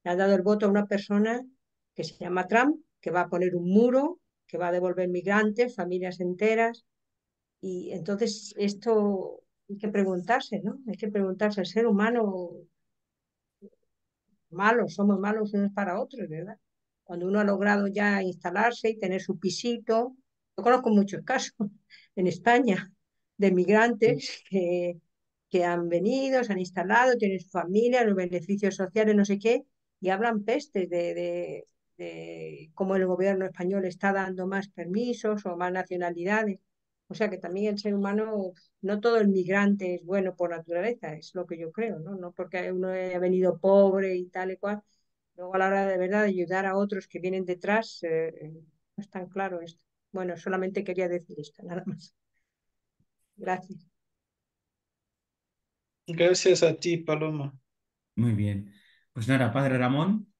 le han dado el voto a una persona que se llama Trump, que va a poner un muro, que va a devolver migrantes, familias enteras. Y entonces esto hay que preguntarse, ¿no? Hay que preguntarse, ¿el ser humano somos malos unos para otros, ¿verdad? Cuando uno ha logrado ya instalarse y tener su pisito, yo conozco muchos casos en España de migrantes que han venido, se han instalado, tienen su familia, los beneficios sociales, no sé qué, y hablan pestes de cómo el gobierno español está dando más permisos o más nacionalidades. O sea que también el ser humano, no todo el migrante es bueno por naturaleza, es lo que yo creo, ¿no? No porque uno haya venido pobre y tal y cual. Luego a la hora de verdad de ayudar a otros que vienen detrás, no es tan claro esto. Bueno, solamente quería decir esto, nada más. Gracias. Gracias a ti, Paloma. muy bien. Pues nada, Padre Ramón.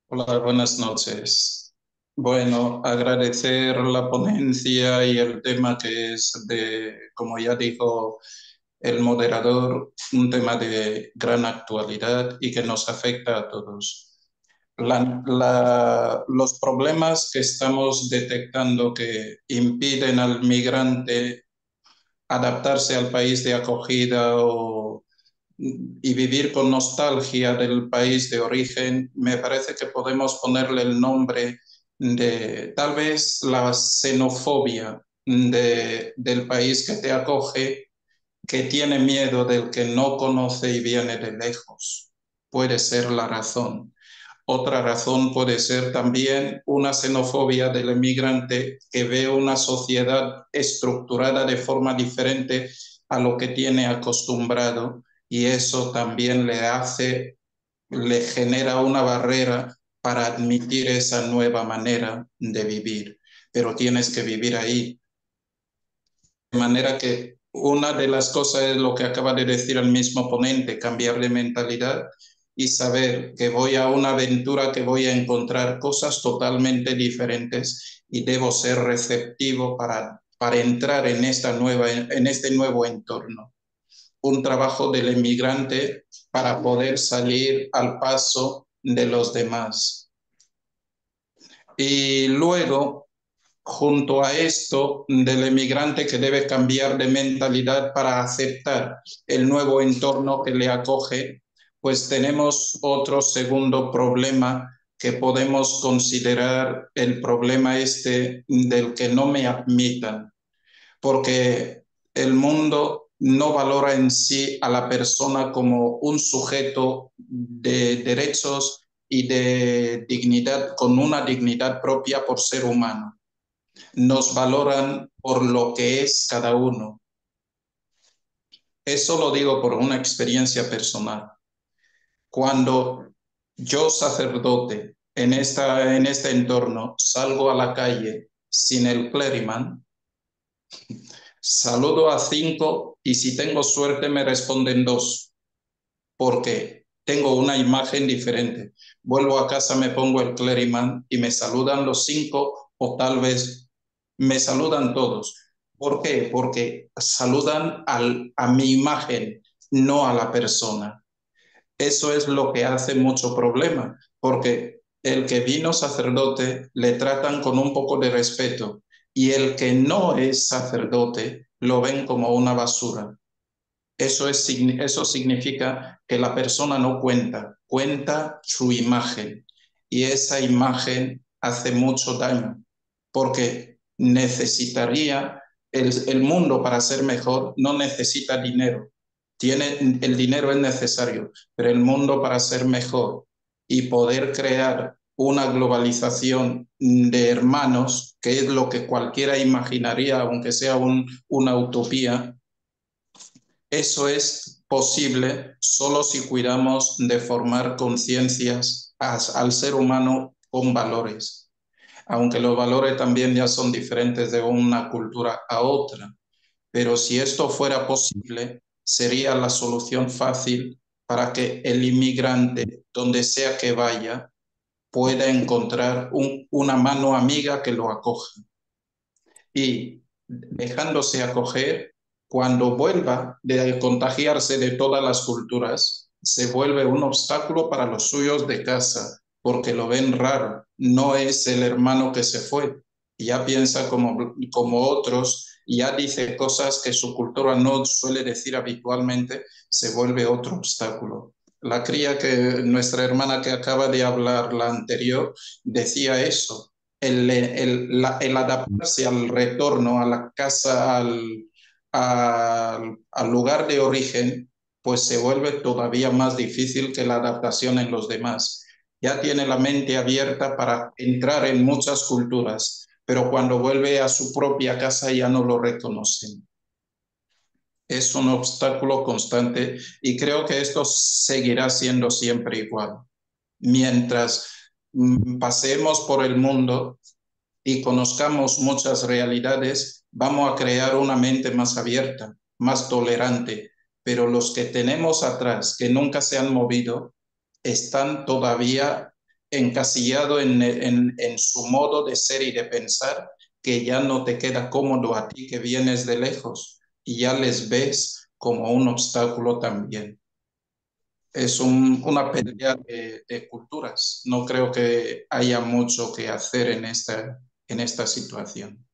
Hola, buenas noches. Bueno, agradecer la ponencia y el tema que es como ya dijo el moderador, un tema de gran actualidad y que nos afecta a todos. Los problemas que estamos detectando que impiden al migrante adaptarse al país de acogida y vivir con nostalgia del país de origen, me parece que podemos ponerle el nombre de tal vez la xenofobia del país que te acoge, que tiene miedo del que no conoce y viene de lejos. Puede ser la razón. Otra razón puede ser también una xenofobia del emigrante que ve una sociedad estructurada de forma diferente a lo que tiene acostumbrado y eso también le genera una barrera para admitir esa nueva manera de vivir. Pero tienes que vivir ahí. De manera que una de las cosas es lo que acaba de decir el mismo ponente, cambiar de mentalidad y saber que voy a una aventura, que voy a encontrar cosas totalmente diferentes y debo ser receptivo para entrar en este nuevo entorno. Un trabajo del emigrante para poder salir al paso de los demás. Y luego, junto a esto del emigrante que debe cambiar de mentalidad para aceptar el nuevo entorno que le acoge, pues tenemos otro segundo problema que podemos considerar el problema este del que no me admitan, porque el mundo no valora en sí a la persona como un sujeto de derechos y de dignidad, con una dignidad propia por ser humano. Nos valoran por lo que es cada uno. Eso lo digo por una experiencia personal. Cuando yo, sacerdote, en este entorno, salgo a la calle sin el clériman, saludo a 5 y si tengo suerte me responden 2, porque tengo una imagen diferente. Vuelvo a casa, me pongo el clériman y me saludan los 5 o tal vez me saludan todos. ¿Por qué? Porque saludan a mi imagen, no a la persona. Eso es lo que hace mucho problema, porque el que vino sacerdote le tratan con un poco de respeto y el que no es sacerdote lo ven como una basura. Eso significa que la persona no cuenta, cuenta su imagen y esa imagen hace mucho daño porque necesitaría el mundo para ser mejor, no necesita dinero. El dinero es necesario, pero el mundo para ser mejor y poder crear una globalización de hermanos, que es lo que cualquiera imaginaría, aunque sea una utopía, eso es posible solo si cuidamos de formar conciencias al ser humano con valores, aunque los valores también ya son diferentes de una cultura a otra. Pero si esto fuera posible, sería la solución fácil para que el inmigrante, donde sea que vaya, pueda encontrar una mano amiga que lo acoja. Y dejándose acoger, cuando vuelva de contagiarse de todas las culturas, se vuelve un obstáculo para los suyos de casa, porque lo ven raro. No es el hermano que se fue, ya piensa como otros, ya dice cosas que su cultura no suele decir habitualmente, se vuelve otro obstáculo. La cría que nuestra hermana que acaba de hablar, la anterior, decía eso. El adaptarse al retorno a la casa, al lugar de origen, pues se vuelve todavía más difícil que la adaptación en los demás. Ya tiene la mente abierta para entrar en muchas culturas, pero cuando vuelve a su propia casa ya no lo reconocen. Es un obstáculo constante y creo que esto seguirá siendo siempre igual. Mientras pasemos por el mundo y conozcamos muchas realidades, vamos a crear una mente más abierta, más tolerante, pero los que tenemos atrás, que nunca se han movido, están todavía encasillados en su modo de ser y de pensar, que ya no te queda cómodo a ti que vienes de lejos y ya les ves como un obstáculo también. Es una pelea de culturas. No creo que haya mucho que hacer en esta situación.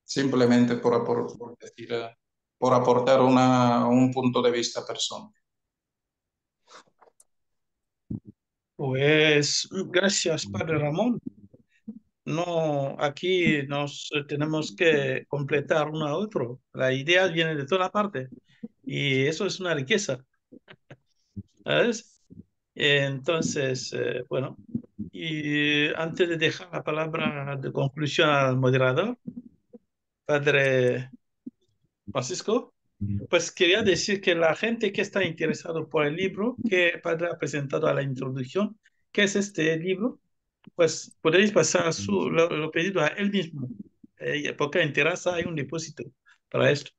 Simplemente por aportar un punto de vista personal. Pues gracias, Padre Ramón. No, aquí nos tenemos que completar uno a otro. La idea viene de toda parte y eso es una riqueza, ¿sabes? Entonces, bueno, y antes de dejar la palabra de conclusión al moderador, Padre Francisco, pues quería decir que la gente que está interesado por el libro que el Padre ha presentado a la introducción, ¿qué es este libro? Pues podéis pasar lo pedido a él mismo, porque en Terraza hay un depósito para esto.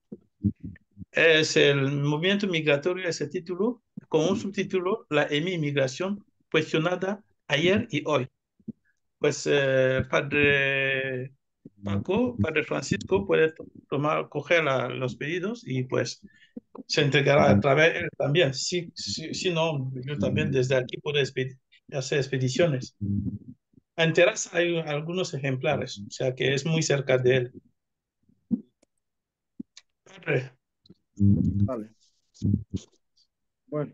Es el movimiento migratorio, ese título, con un subtítulo, la emigración cuestionada ayer y hoy. Pues Padre Paco, Padre Francisco puede coger los pedidos y pues se entregará a través él también. Si no, yo también desde aquí puedo hacer expediciones. En Terraza hay algunos ejemplares, o sea que es muy cerca de él. Padre. Vale. Bueno.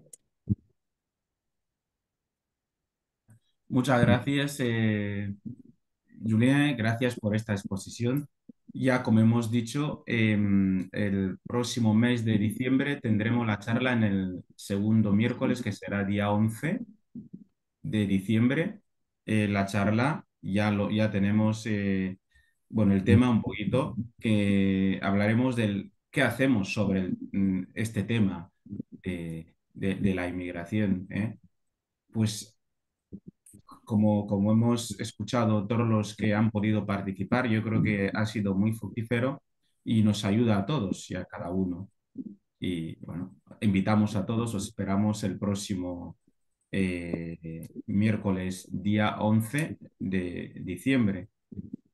Muchas gracias, Julien, gracias por esta exposición. Ya como hemos dicho, el próximo mes de diciembre tendremos la charla en el segundo miércoles, que será día 11 de diciembre. La charla ya tenemos, bueno, el tema un poquito, que hablaremos del qué hacemos sobre este tema de la inmigración, ¿eh? Pues como hemos escuchado todos los que han podido participar, yo creo que ha sido muy fructífero y nos ayuda a todos y a cada uno. Y bueno, invitamos a todos, os esperamos el próximo miércoles, día 11 de diciembre.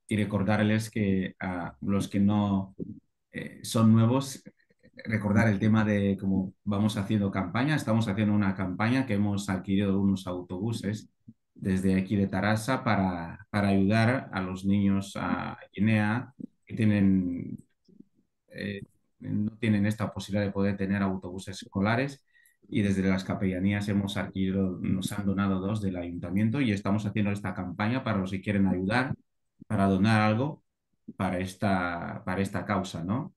Y recordarles que a los que no son nuevos, recordar el tema de cómo vamos haciendo campaña. Estamos haciendo una campaña que hemos adquirido unos autobuses desde aquí de Tarasa para ayudar a los niños a Guinea que no tienen esta posibilidad de poder tener autobuses escolares y desde las capellanías hemos adquirido, nos han donado dos del ayuntamiento y estamos haciendo esta campaña para los que quieren ayudar, para donar algo para esta causa, ¿no?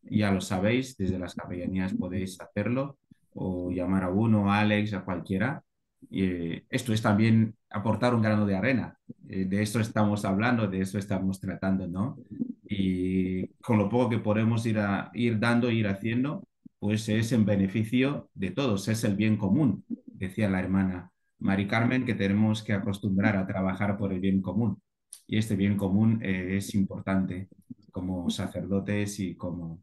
Ya lo sabéis, desde las capellanías podéis hacerlo o llamar a uno, a Alex, a cualquiera. Y, esto es también aportar un grano de arena. De eso estamos hablando, de eso estamos tratando, ¿no? Y con lo poco que podemos ir dando, ir haciendo, pues es en beneficio de todos, es el bien común, decía la hermana Mari Carmen, que tenemos que acostumbrar a trabajar por el bien común. Y este bien común es importante como sacerdotes y como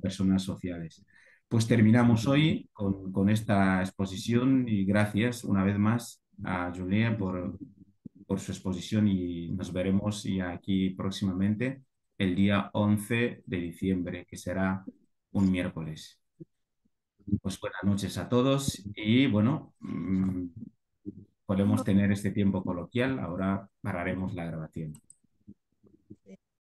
personas sociales. Pues terminamos hoy con esta exposición y gracias una vez más a Julien por su exposición y nos veremos ya aquí próximamente el día 11 de diciembre, que será un miércoles. Pues buenas noches a todos y bueno, podemos tener este tiempo coloquial, ahora pararemos la grabación.